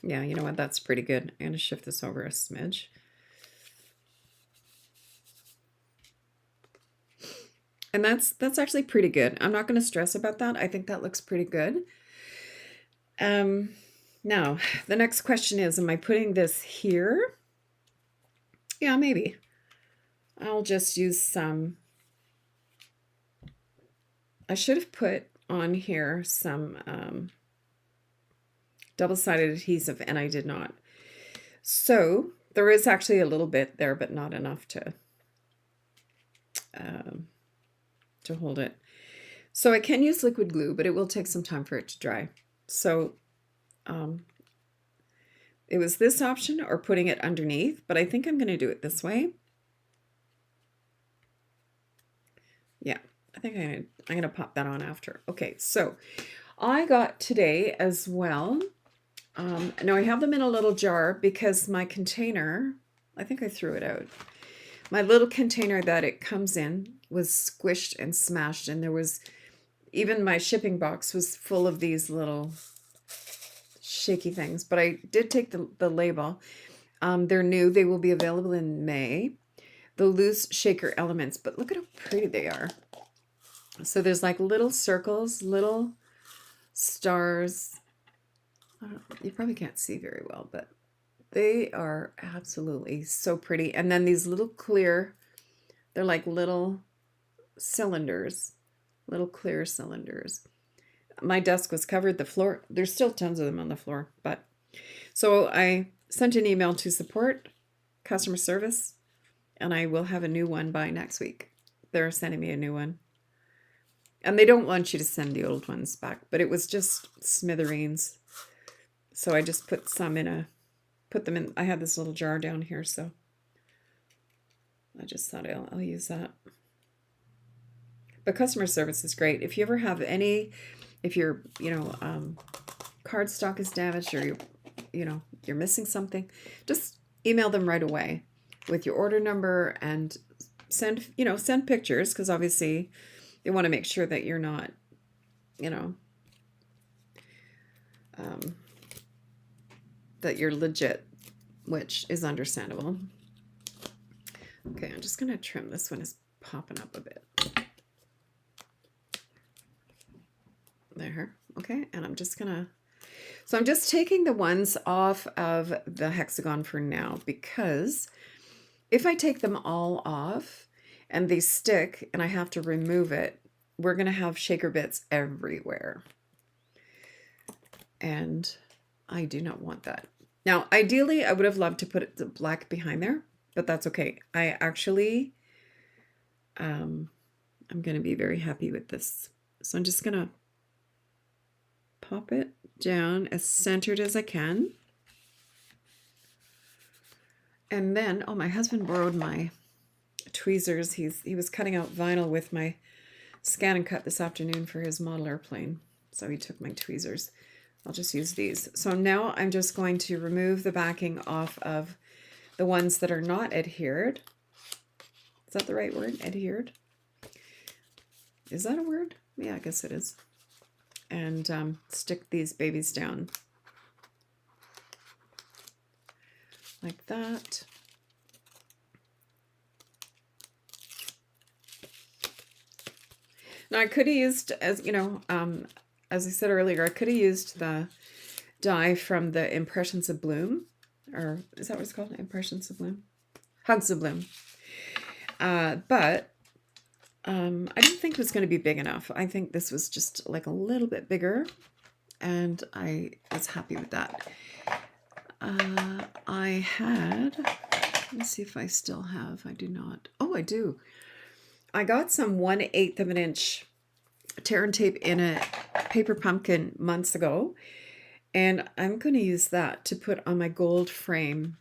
Speaker 1: Yeah, you know what? That's pretty good. I'm going to shift this over a smidge. And that's actually pretty good. I'm not going to stress about that. I think that looks pretty good. Now, the next question is, am I putting this here? Yeah, maybe. I'll just use some. I should have put on here some double-sided adhesive, and I did not. So there is actually a little bit there, but not enough to hold it. So I can use liquid glue, but it will take some time for it to dry. So um, it was this option or putting it underneath, but I think I'm going to do it this way. Yeah, I think I'm gonna pop that on after. Okay, so I got today as well. Now I have them in a little jar because my container, I think I threw it out. My little container that it comes in was squished and smashed, and there was even my shipping box was full of these little shaky things. But I did take the label. They're new. They will be available in May. The loose shaker elements, but look at how pretty they are. So there's like little circles, little stars. You probably can't see very well, but they are absolutely so pretty. And then these little clear, they're like little cylinders, little clear cylinders. My desk was covered, the floor, there's still tons of them on the floor, but so I sent an email to support customer service, and I will have a new one by next week. They're sending me a new one. And they don't want you to send the old ones back, but it was just smithereens. So I just put some in put them in, I had this little jar down here, so I just thought I'll use that. But customer service is great. If you ever have if your, card stock is damaged or you're missing something, just email them right away with your order number and send pictures, because obviously they want to make sure that you're not, that you're legit, which is understandable. Okay, I'm just going to trim. This one is popping up a bit. There. Okay, and I'm just going to... So I'm just taking the ones off of the hexagon for now, because if I take them all off and they stick and I have to remove it, we're going to have shaker bits everywhere. And I do not want that. Now, ideally, I would have loved to put the black behind there, but that's okay. I actually, I'm going to be very happy with this. So I'm just going to pop it down as centered as I can. And then, oh, my husband borrowed my tweezers. He was cutting out vinyl with my scan and cut this afternoon for his model airplane. So he took my tweezers. I'll just use these. So now I'm just going to remove the backing off of the ones that are not adhered. Is that the right word? Adhered? Is that a word? Yeah, I guess it is. And stick these babies down. Like that. Now I could have used, as I said earlier, I could have used the die from the Impressions of Bloom, or is that what it's called? Impressions of Bloom? Hugs of Bloom. But I didn't think it was going to be big enough. I think this was just like a little bit bigger, and I was happy with that. I had, let me see if I still have, I do not. Oh, I do. I got some 1/8 of an inch tear and tape in a paper pumpkin months ago, and I'm going to use that to put on my gold frame.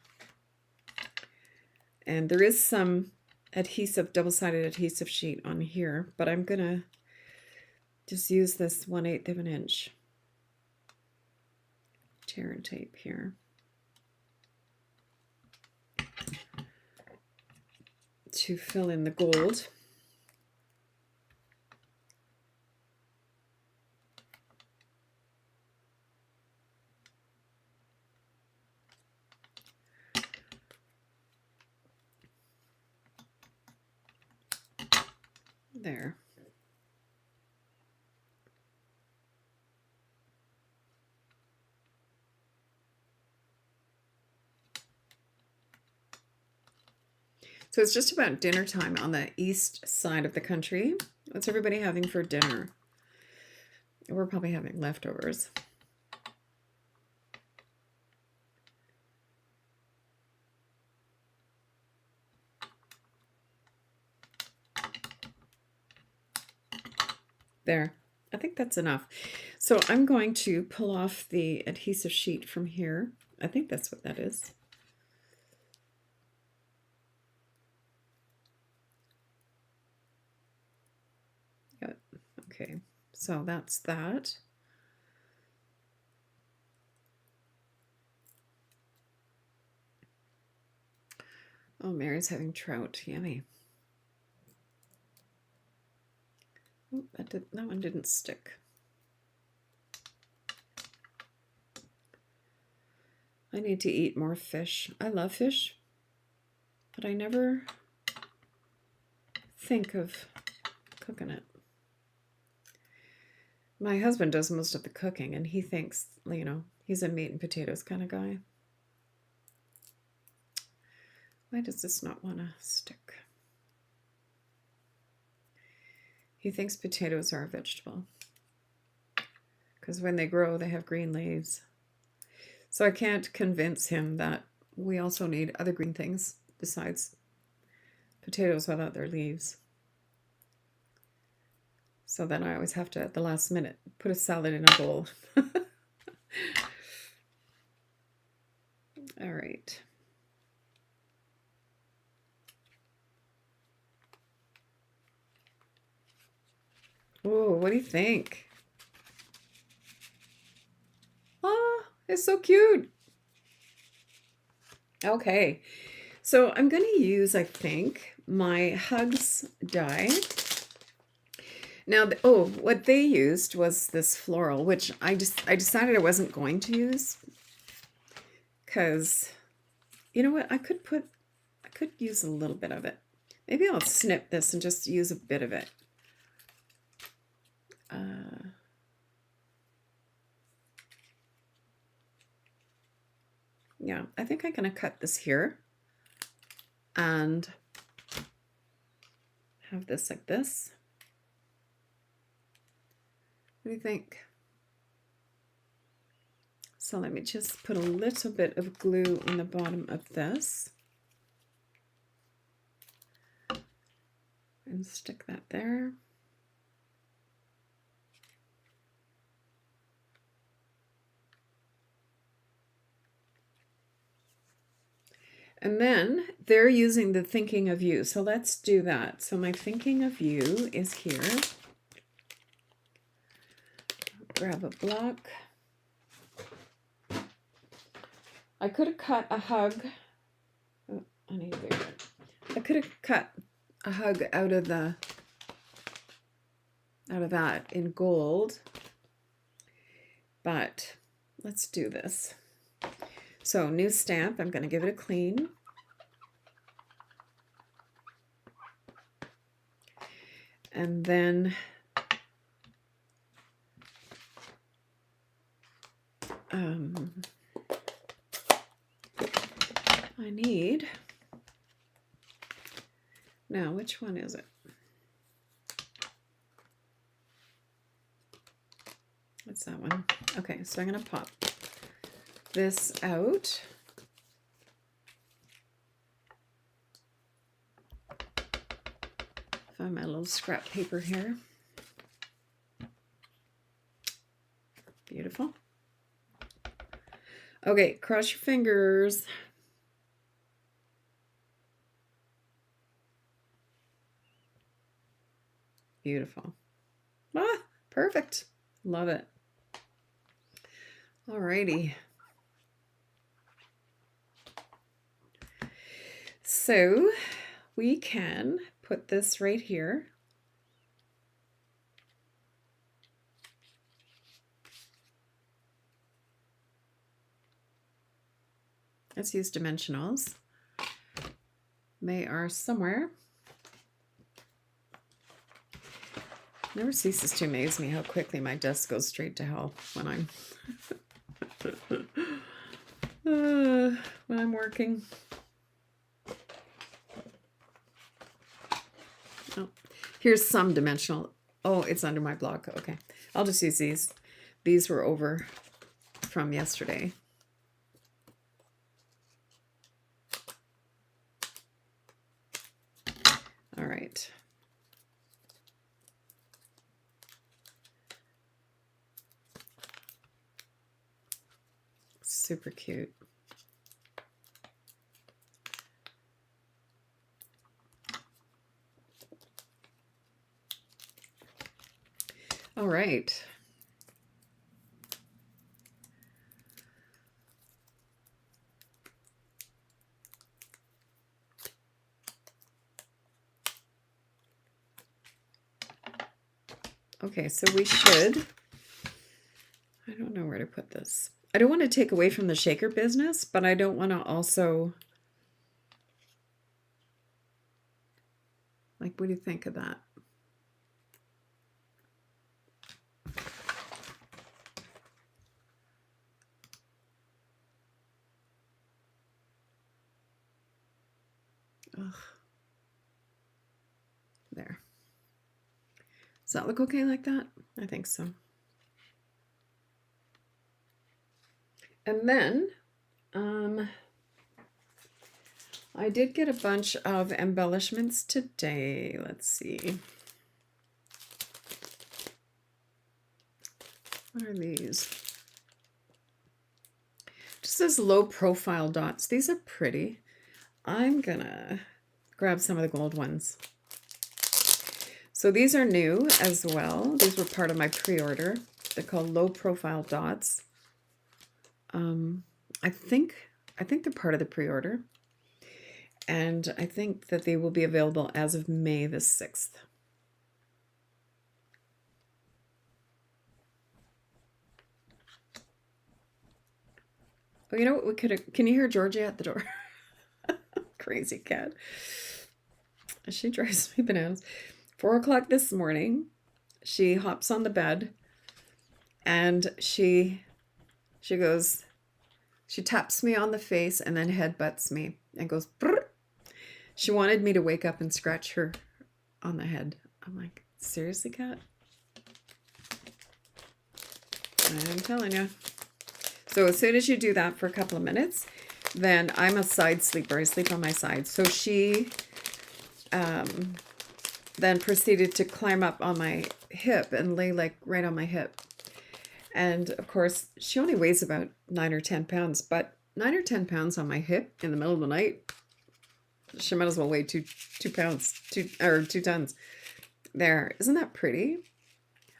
Speaker 1: And there is some adhesive, double-sided adhesive sheet on here, but I'm going to just use this 1/8 of an inch tear and tape here to fill in the gold. There. So it's just about dinner time on the east side of the country. What's everybody having for dinner? We're probably having leftovers. There. I think that's enough. So I'm going to pull off the adhesive sheet from here. I think that's what that is. Yep. Okay. So that's that. Oh, Mary's having trout. Yummy. Oh, that one didn't stick. I need to eat more fish. I love fish, but I never think of cooking it. My husband does most of the cooking, and he thinks, you know, he's a meat and potatoes kind of guy. Why does this not want to stick? He thinks potatoes are a vegetable because when they grow, they have green leaves. So I can't convince him that we also need other green things besides potatoes without their leaves. So then I always have to, at the last minute, put a salad in a bowl. All right. Oh, what do you think? Oh, it's so cute. Okay, so I'm going to use, I think, my Hugs die. Now, what they used was this floral, which I decided I wasn't going to use because, you know what, I could use a little bit of it. Maybe I'll snip this and just use a bit of it. Yeah, I think I'm going to cut this here and have this like this. What do you think? So let me just put a little bit of glue on the bottom of this and stick that there. And then they're using the thinking of you. So let's do that. So my thinking of you is here. Grab a block. I could have cut a hug. Oh, I need a bigger one. I could have cut a hug out of that in gold. But let's do this. So new stamp, I'm going to give it a clean. And then I need, now which one is it? What's that one? Okay, so I'm going to pop this out. Find my little scrap paper here. Beautiful. Okay, cross your fingers. Beautiful. Ah, perfect. Love it. Alrighty. So we can put this right here. Let's use dimensionals. They are somewhere. Never ceases to amaze me how quickly my desk goes straight to hell when I'm working. Oh, here's some dimensional. Oh, it's under my block. Okay, I'll just use these. These were over from yesterday. All right. super cute. All right. Okay, so we should, I don't know where to put this. I don't want to take away from the shaker business, but I don't want to also, like, what do you think of that? Ugh. There. Does that look okay like that? I think so. And then I did get a bunch of embellishments today. Let's see. What are these? Just says low profile dots. These are pretty. I'm gonna grab some of the gold ones. So these are new as well. These were part of my pre-order. They're called low profile dots. I think they're part of the pre-order. And I think that they will be available as of May the 6th. Oh, you know what we could have, can you hear Georgia at the door? Crazy cat. She drives me bananas. 4 o'clock this morning, she hops on the bed and she goes, she taps me on the face and then headbutts me and goes, brrr. She wanted me to wake up and scratch her on the head. I'm like, seriously, cat? I'm telling you. So as soon as you do that for a couple of minutes, then I'm a side sleeper. I sleep on my side. So she then proceeded to climb up on my hip and lay like right on my hip. And of course, she only weighs about 9 or 10 pounds, but 9 or 10 pounds on my hip in the middle of the night, she might as well weigh 2 pounds, 2 tons. There, isn't that pretty?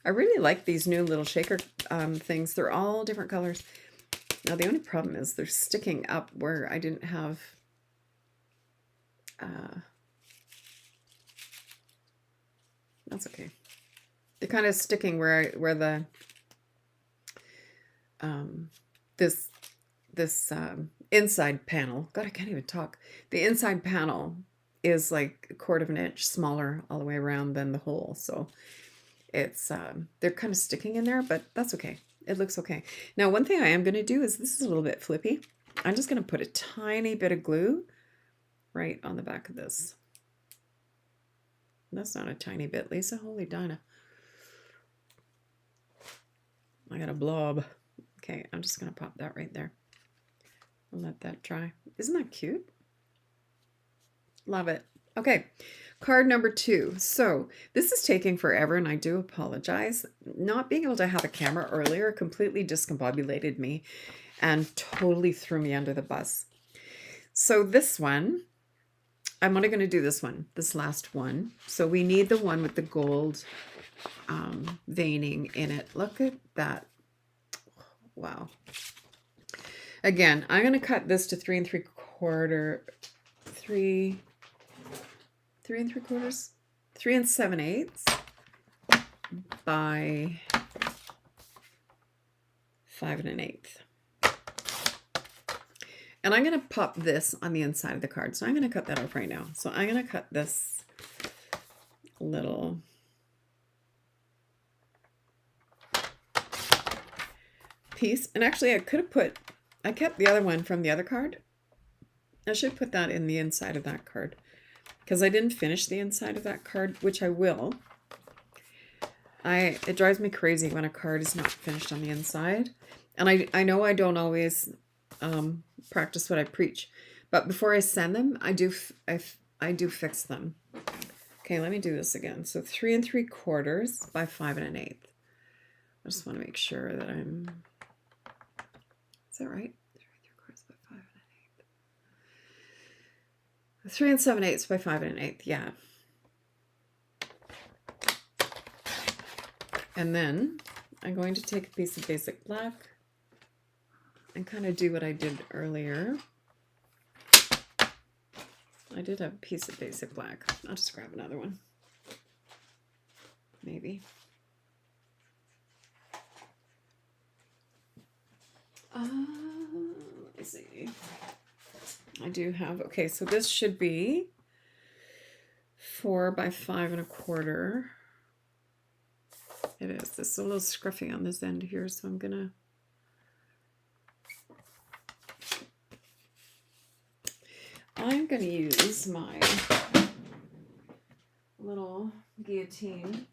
Speaker 1: I really like these new little shaker things. They're all different colors. Now the only problem is they're sticking up where I didn't have that's okay. They're kind of sticking where the this inside panel. God, I can't even talk. The inside panel is like 1/4 of an inch smaller all the way around than the hole. So it's they're kind of sticking in there, but that's okay. It looks okay. Now, one thing I am going to do is, this is a little bit flippy. I'm just going to put a tiny bit of glue right on the back of this. That's not a tiny bit, Lisa. Holy Dinah. I got a blob. Okay, I'm just going to pop that right there. I'll let that dry. Isn't that cute? Love it. Okay, card number 2. So this is taking forever, and I do apologize. Not being able to have a camera earlier completely discombobulated me and totally threw me under the bus. So this one, I'm only going to do this one, this last one. So we need the one with the gold veining in it. Look at that. Wow. Again, I'm going to cut this to 3 3/7/8 by 5 1/8. And I'm going to pop this on the inside of the card. So I'm going to cut that off right now. So I'm going to cut this little piece. And actually, I could have put, I kept the other one from the other card. I should put that in the inside of that card, because I didn't finish the inside of that card, which I will. It drives me crazy when a card is not finished on the inside. And I know I don't always practice what I preach, but before I send them, I do fix them. Okay, let me do this again. So 3 3/4 by 5 1/8. I just want to make sure that is that right? 3 7/8 by 5 1/8, yeah. And then I'm going to take a piece of basic black and kind of do what I did earlier. I did have a piece of basic black. I'll just grab another one. Maybe. Let me see. I do have, okay, so this should be 4 by 5 1/4. It is. This is a little scruffy on this end here, so I'm gonna use my little guillotine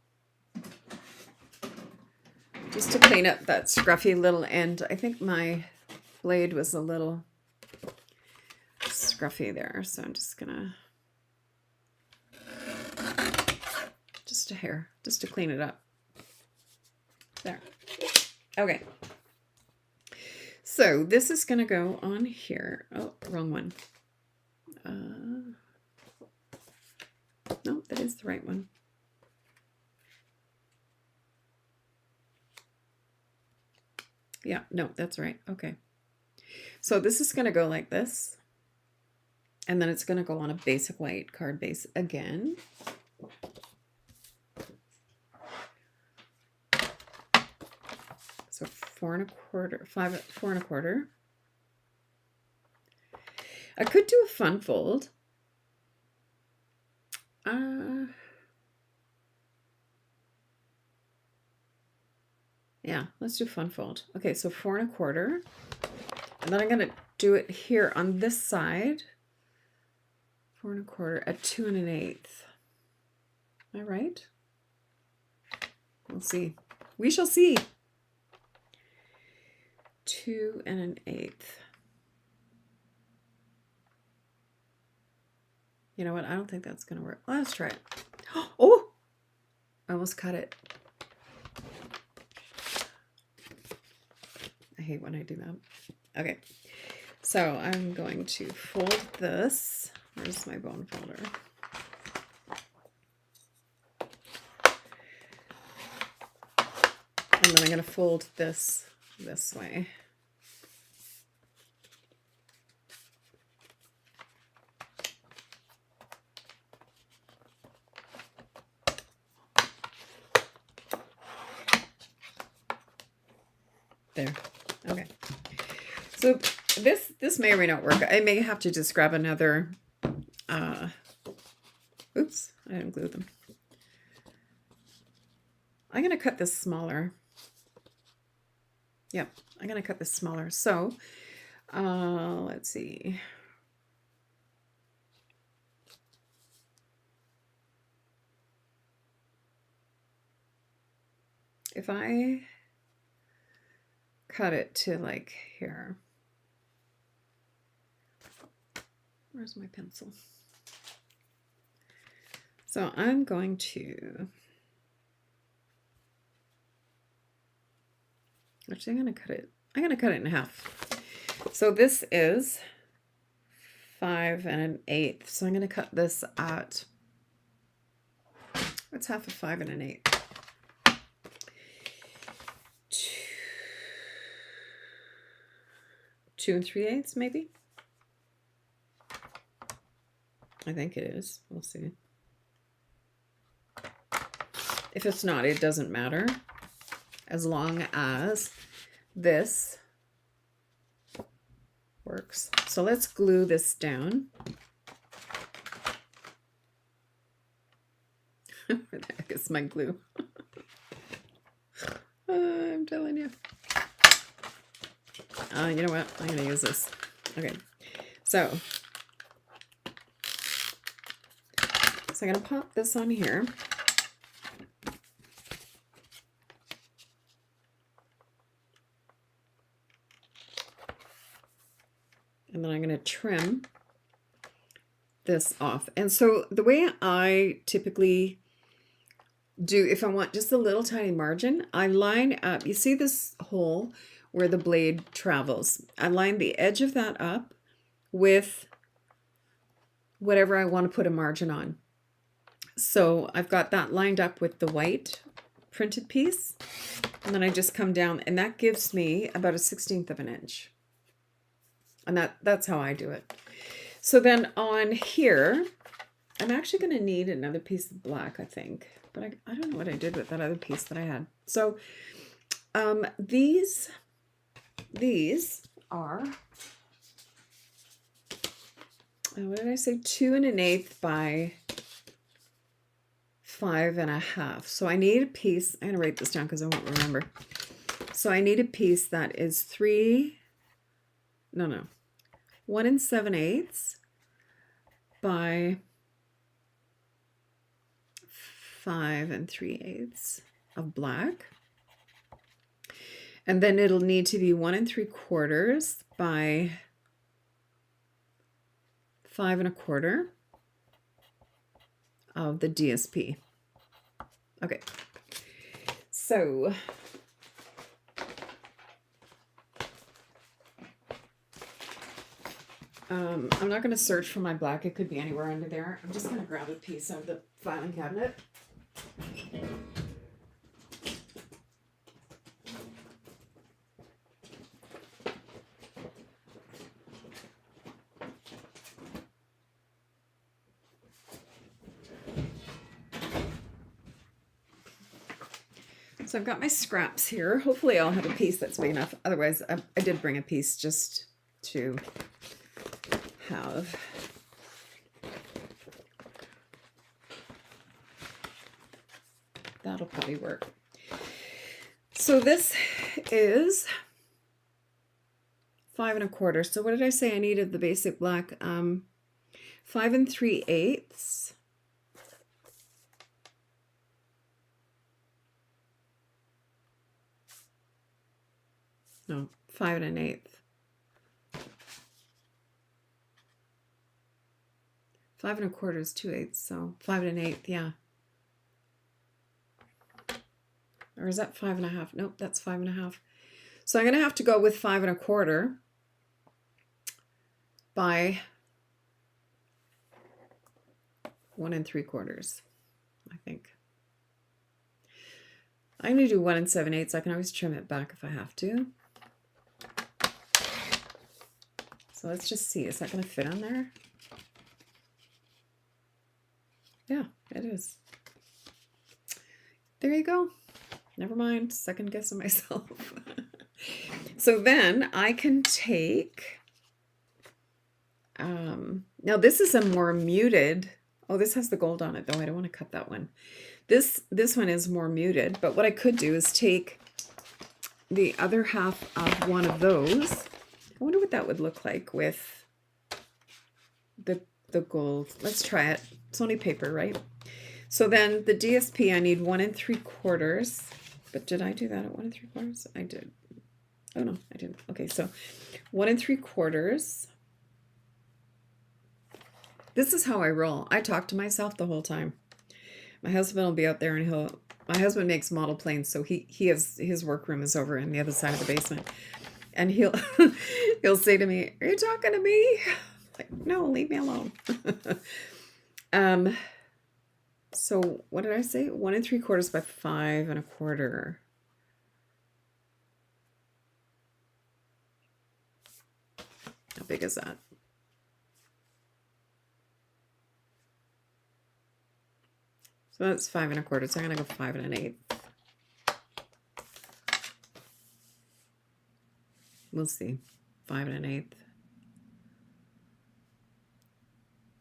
Speaker 1: just to clean up that scruffy little end. I think my blade was a little scruffy there, so I'm just gonna, just a hair, just to clean it up. There. Okay. So this is gonna go on here. Oh, wrong one. No, that is the right one. Yeah, no, that's right. Okay. So this is going to go like this. And then it's going to go on a basic white card base again. So 4 1/4, 4 1/4. I could do a fun fold. Yeah, let's do fun fold. Okay, so 4 1/4. And then I'm going to do it here on this side. 4 1/4 at 2 1/8. Am I right? We'll see. We shall see. 2 1/8. You know what? I don't think that's going to work. Let's try it. Oh! I almost cut it. I hate when I do that. Okay. So I'm going to fold this. Where's my bone folder? And then I'm going to fold this way. There. Okay. So this may or may not work. I may have to just grab another, oops, I didn't glue them. I'm going to cut this smaller. Yep, I'm going to cut this smaller. So, let's see. If I cut it to like here. Where's my pencil? So I'm going to, actually I'm going to cut it in half. So this is 5 1/8. So I'm going to cut this at, what's half of 5 1/8? 2 3/8 maybe. I think it is. We'll see. If it's not, it doesn't matter, as long as this works. So let's glue this down. Where the heck is my glue? I'm telling you. You know what? I'm going to use this. Okay. So I'm going to pop this on here. And then I'm going to trim this off. And so the way I typically do, if I want just a little tiny margin, I line up, you see this hole where the blade travels. I line the edge of that up with whatever I want to put a margin on. So I've got that lined up with the white printed piece, and then I just come down, and that gives me about a 1/16 of an inch. And that's how I do it. So then on here, I'm actually going to need another piece of black, I think. But I don't know what I did with that other piece that I had. So these are, what did I say? 2 1/8 by 5 1/2. So I need a piece. I'm going to write this down because I won't remember. So I need a piece that is 1 7/8 by 5 3/8 of black. And then it'll need to be 1 3/4 by 5 1/4 of the DSP. Okay, so I'm not going to search for my black. It could be anywhere under there. I'm just going to grab a piece out of the filing cabinet. So I've got my scraps here. Hopefully I'll have a piece that's big enough. Otherwise, I did bring a piece just to have. That'll probably work. So this is 5 1/4. So what did I say I needed the basic black? 5 3/8. No, 5 1/8. 5 1/4 is 2/8, so 5 1/8, yeah. Or is that 5 1/2? Nope, that's 5 1/2. So I'm going to have to go with 5 1/4 by 1 3/4, I think. I'm going to do 1 7/8. I can always trim it back if I have to. So let's just see. Is that going to fit on there? Yeah, it is. There you go. Never mind. Second guessing myself. So then I can take, now this is a more muted, oh, this has the gold on it though. I don't want to cut that one. This one is more muted, but what I could do is take the other half of one of those. I wonder what that would look like with the gold. Let's try it. It's only paper, right? So then the DSP, I need 1 3/4. But did I do that at 1 3/4? I did. Oh no, I didn't. Okay, so 1 3/4. This is how I roll. I talk to myself the whole time. My husband will be out there, and my husband makes model planes, so he has, his workroom is over in the other side of the basement, and he'll say to me, "Are you talking to me?" Like, no, leave me alone. So what did I say? 1 3/4 by 5 1/4. How big is that? So that's 5 1/4. So I'm going to go 5 1/8. We'll see. 5 1/8.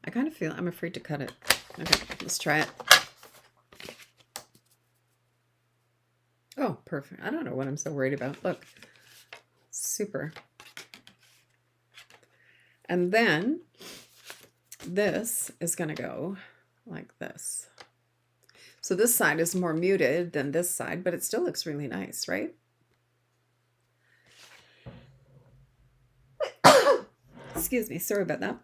Speaker 1: I kind of feel, I'm afraid to cut it. Okay, let's try it. Oh, perfect. I don't know what I'm so worried about. Look, super. And then this is going to go like this. So this side is more muted than this side, but it still looks really nice, right? Excuse me, sorry about that.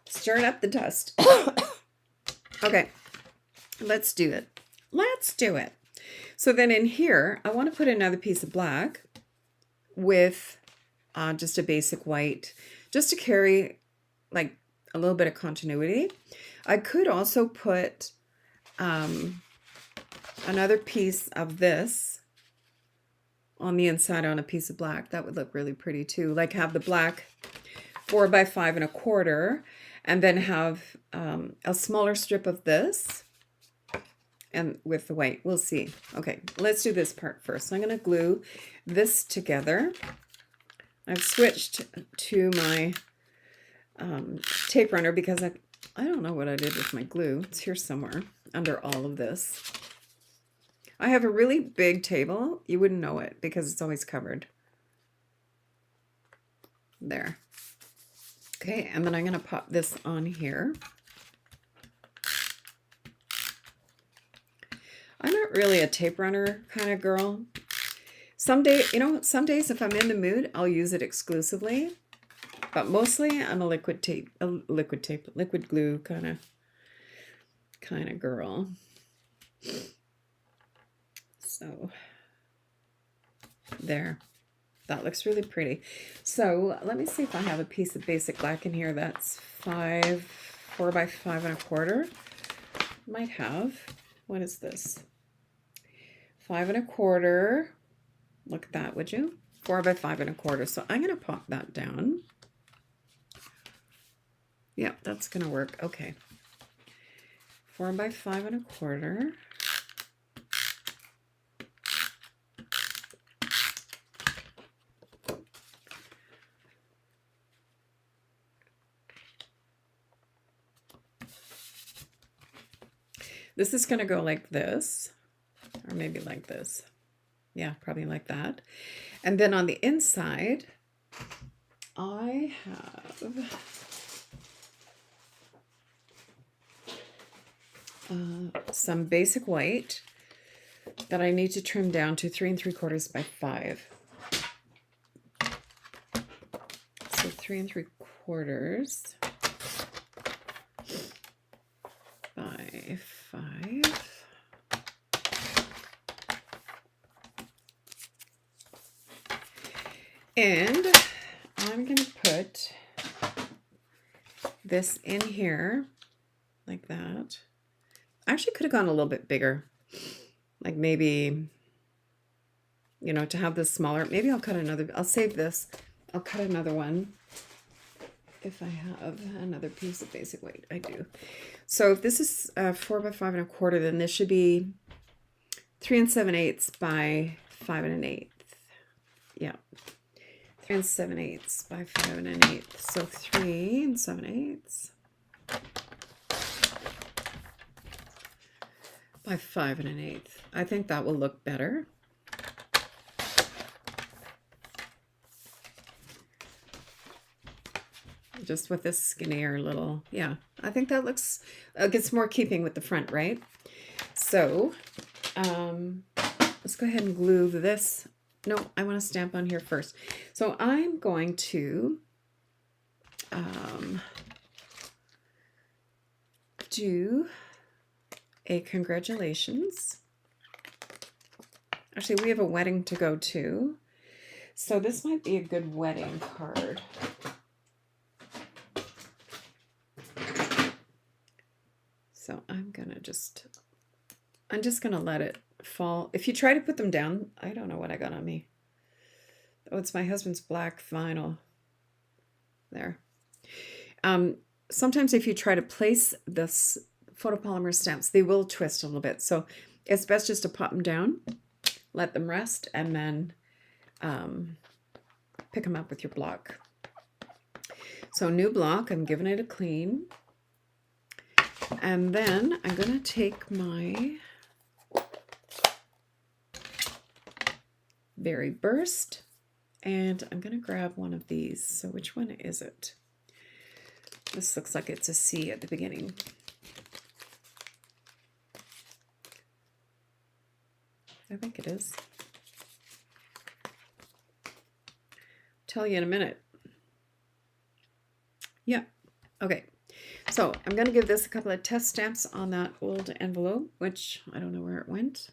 Speaker 1: Stirring up the dust. Okay, let's do it. Let's do it. So then in here, I want to put another piece of black with just a basic white, just to carry like a little bit of continuity. I could also put another piece of this on the inside on a piece of black. That would look really pretty too. Like have the black 4 by 5 1/4, and then have a smaller strip of this, and with the white. We'll see. Okay, let's do this part first. So I'm going to glue this together. I've switched to my tape runner because I don't know what I did with my glue. It's here somewhere under all of this. I have a really big table. You wouldn't know it because it's always covered. There. Okay, and then I'm going to pop this on here. I'm not really a tape runner kind of girl. Some days if I'm in the mood, I'll use it exclusively. But mostly I'm a liquid glue kind of girl. So there. That looks really pretty. So let me see if I have a piece of basic black in here that's 4 by 5 1/4. Might have. What is this? 5 1/4. Look at that, would you? 4 by 5 1/4. So I'm going to pop that down. Yeah, that's going to work. Okay. 4 by 5 1/4. This is going to go like this, or maybe like this. Yeah, probably like that. And then on the inside, I have some basic white that I need to trim down to 3 3/4 by 5. So 3 3/4 by 5. And I'm going to put this in here like that. I actually could have gone a little bit bigger. Like maybe, you know, to have this smaller. Maybe I'll cut another. I'll save this. I'll cut another one if I have another piece of basic white. I do. So if this is 4 by 5 1/4, then this should be 3 7/8 by 5 1/8. Yeah. 3 7/8 by 5 1/8. So 3 7/8 by 5 1/8. I think that will look better. Just with this skinnier little, yeah, I think that looks, gets more keeping with the front, right? So let's go ahead and glue this. No, I want to stamp on here first. So I'm going to do a congratulations. Actually, we have a wedding to go to, so this might be a good wedding card. So I'm just gonna let it fall. If you try to put them down, I don't know what I got on me. Oh, it's my husband's black vinyl. There. Sometimes if you try to place this photopolymer stamps, they will twist a little bit. So it's best just to pop them down, let them rest, and then pick them up with your block. So new block, I'm giving it a clean. And then I'm going to take my Berry Burst, and I'm going to grab one of these. So which one is it? This looks like it's a C at the beginning. I think it is. Tell you in a minute. Yeah. Okay. So I'm going to give this a couple of test stamps on that old envelope, which I don't know where it went.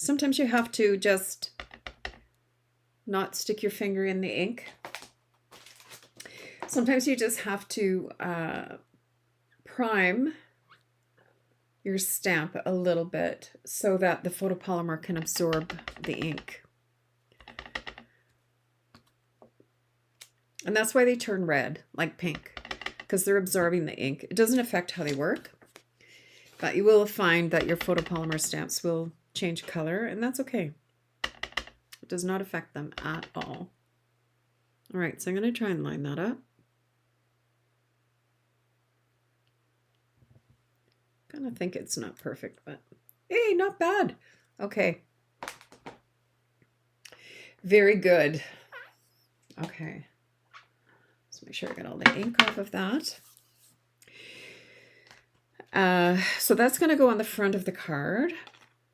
Speaker 1: sometimes you have to just not stick your finger in the ink. Sometimes you just have to prime your stamp a little bit so that the photopolymer can absorb the ink. And that's why they turn red, like pink, because they're absorbing the ink. It doesn't affect how they work, but you will find that your photopolymer stamps will change color, and that's okay. It does not affect them at all. All right, so I'm going to try and line that up. Kind of think it's not perfect, but hey, not bad. Okay. Very good. Okay. Let's make sure I get all the ink off of that. So that's going to go on the front of the card.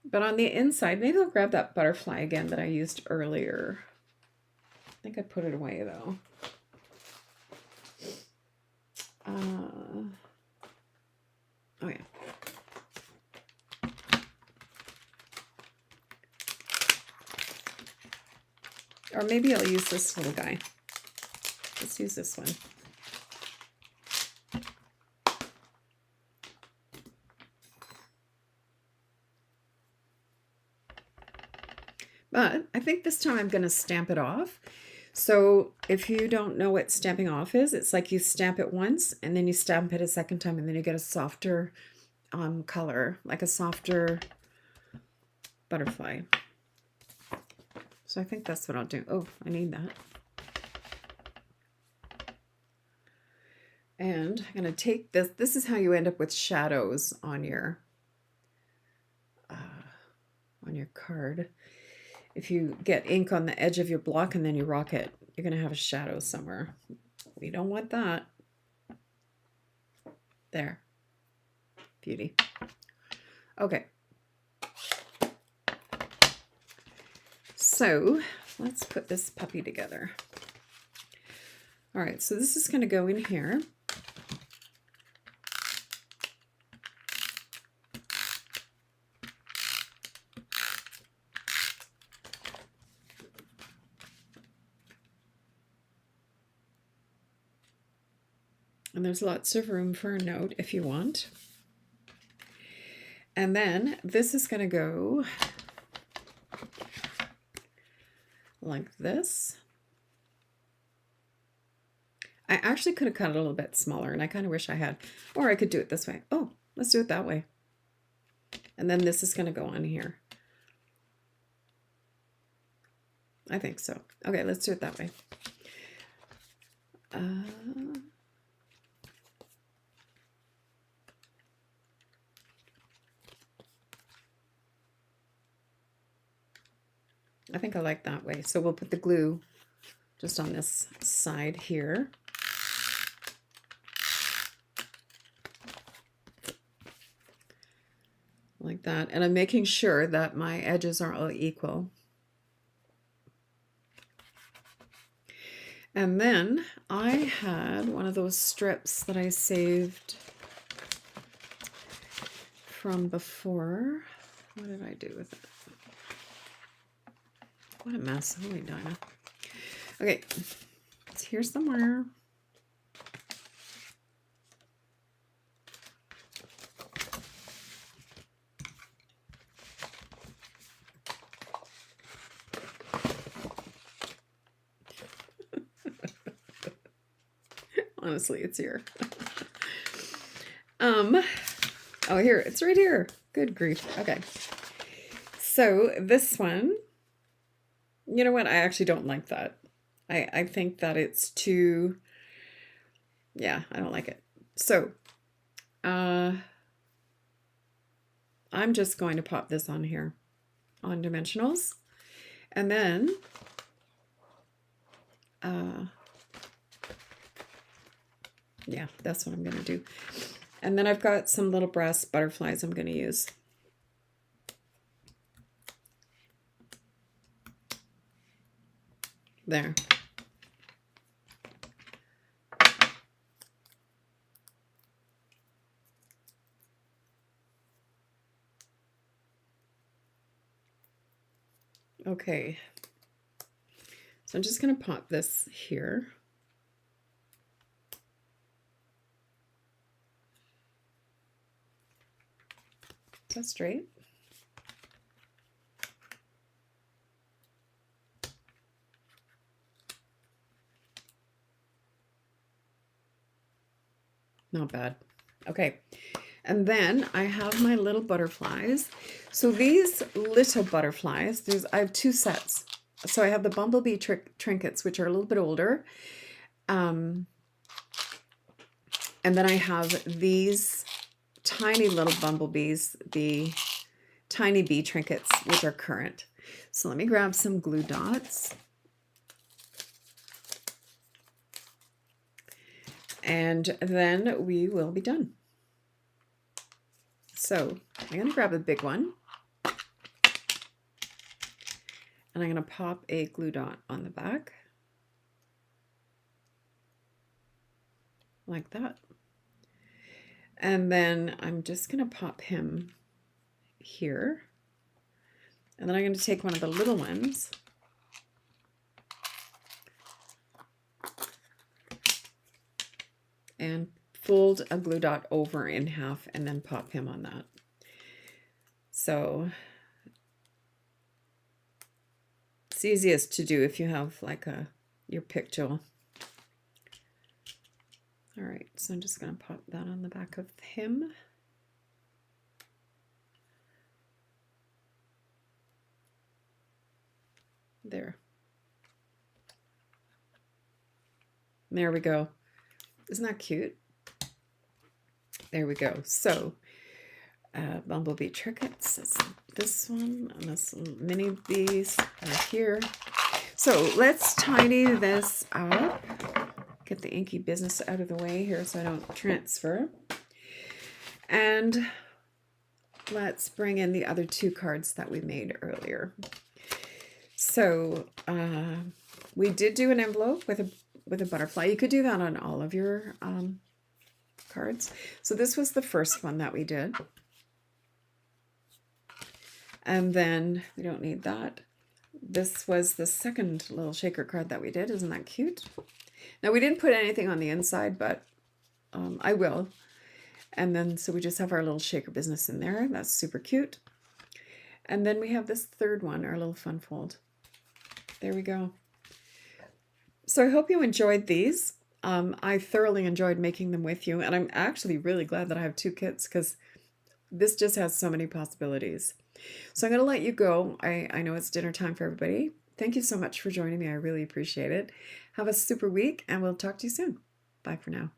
Speaker 1: But on the inside, maybe I'll grab that butterfly again that I used earlier. I think I put it away though. Oh yeah. Or maybe I'll use this little guy. Let's use this one. But I think this time I'm going to stamp it off. So if you don't know what stamping off is, it's like you stamp it once and then you stamp it a second time and then you get a softer color, like a softer butterfly. So I think that's what I'll do. Oh, I need that. And I'm going to take this. This is how you end up with shadows on your card. If you get ink on the edge of your block and then you rock it, you're going to have a shadow somewhere. We don't want that. There. Beauty. Okay. So let's put this puppy together. All right, so this is going to go in here. And there's lots of room for a note if you want. And then this is going to go like this. I actually could have cut it a little bit smaller, and I kind of wish I had. Or I could do it this way. Oh, let's do it that way. And then this is going to go on here. I think so. Okay, let's do it that way. I think I like that way. So we'll put the glue just on this side here. Like that. And I'm making sure that my edges are all equal. And then I had one of those strips that I saved from before. What did I do with it? What a mess. Holy Dinah. Okay, it's here somewhere. Honestly, it's here. Oh, here, it's right here. Good grief. Okay. So this one, you know what? I actually don't like that. I think that it's too, yeah, I don't like it. So, I'm just going to pop this on here on dimensionals. And then, yeah, that's what I'm going to do. And then I've got some little brass butterflies I'm going to use. There. Okay, so I'm just going to pop this here. Is that straight? Not bad. Okay, and then I have my little butterflies. So these little butterflies, I have two sets. So I have the bumblebee trinkets, which are a little bit older. And then I have these tiny little bumblebees, the tiny bee trinkets, which are current. So let me grab some glue dots. And then we will be done. So I'm going to grab a big one. And I'm going to pop a glue dot on the back. Like that. And then I'm just going to pop him here. And then I'm going to take one of the little ones. And fold a glue dot over in half and then pop him on that. So it's easiest to do if you have like your pick tool. All right, so I'm just going to pop that on the back of him. There. There we go. Isn't that cute? There we go. So, bumblebee trinkets. This one and this mini bees are here. So let's tidy this up. Get the inky business out of the way here so I don't transfer. And let's bring in the other two cards that we made earlier. So we did do an envelope with a butterfly. You could do that on all of your cards. So this was the first one that we did. And then we don't need that. This was the second little shaker card that we did. Isn't that cute? Now we didn't put anything on the inside, but I will. And then so we just have our little shaker business in there. That's super cute. And then we have this third one, our little fun fold. There we go. So I hope you enjoyed these. I thoroughly enjoyed making them with you, and I'm actually really glad that I have two kits because this just has so many possibilities. So I'm going to let you go. I know it's dinner time for everybody. Thank you so much for joining me. I really appreciate it. Have a super week, and we'll talk to you soon. Bye for now.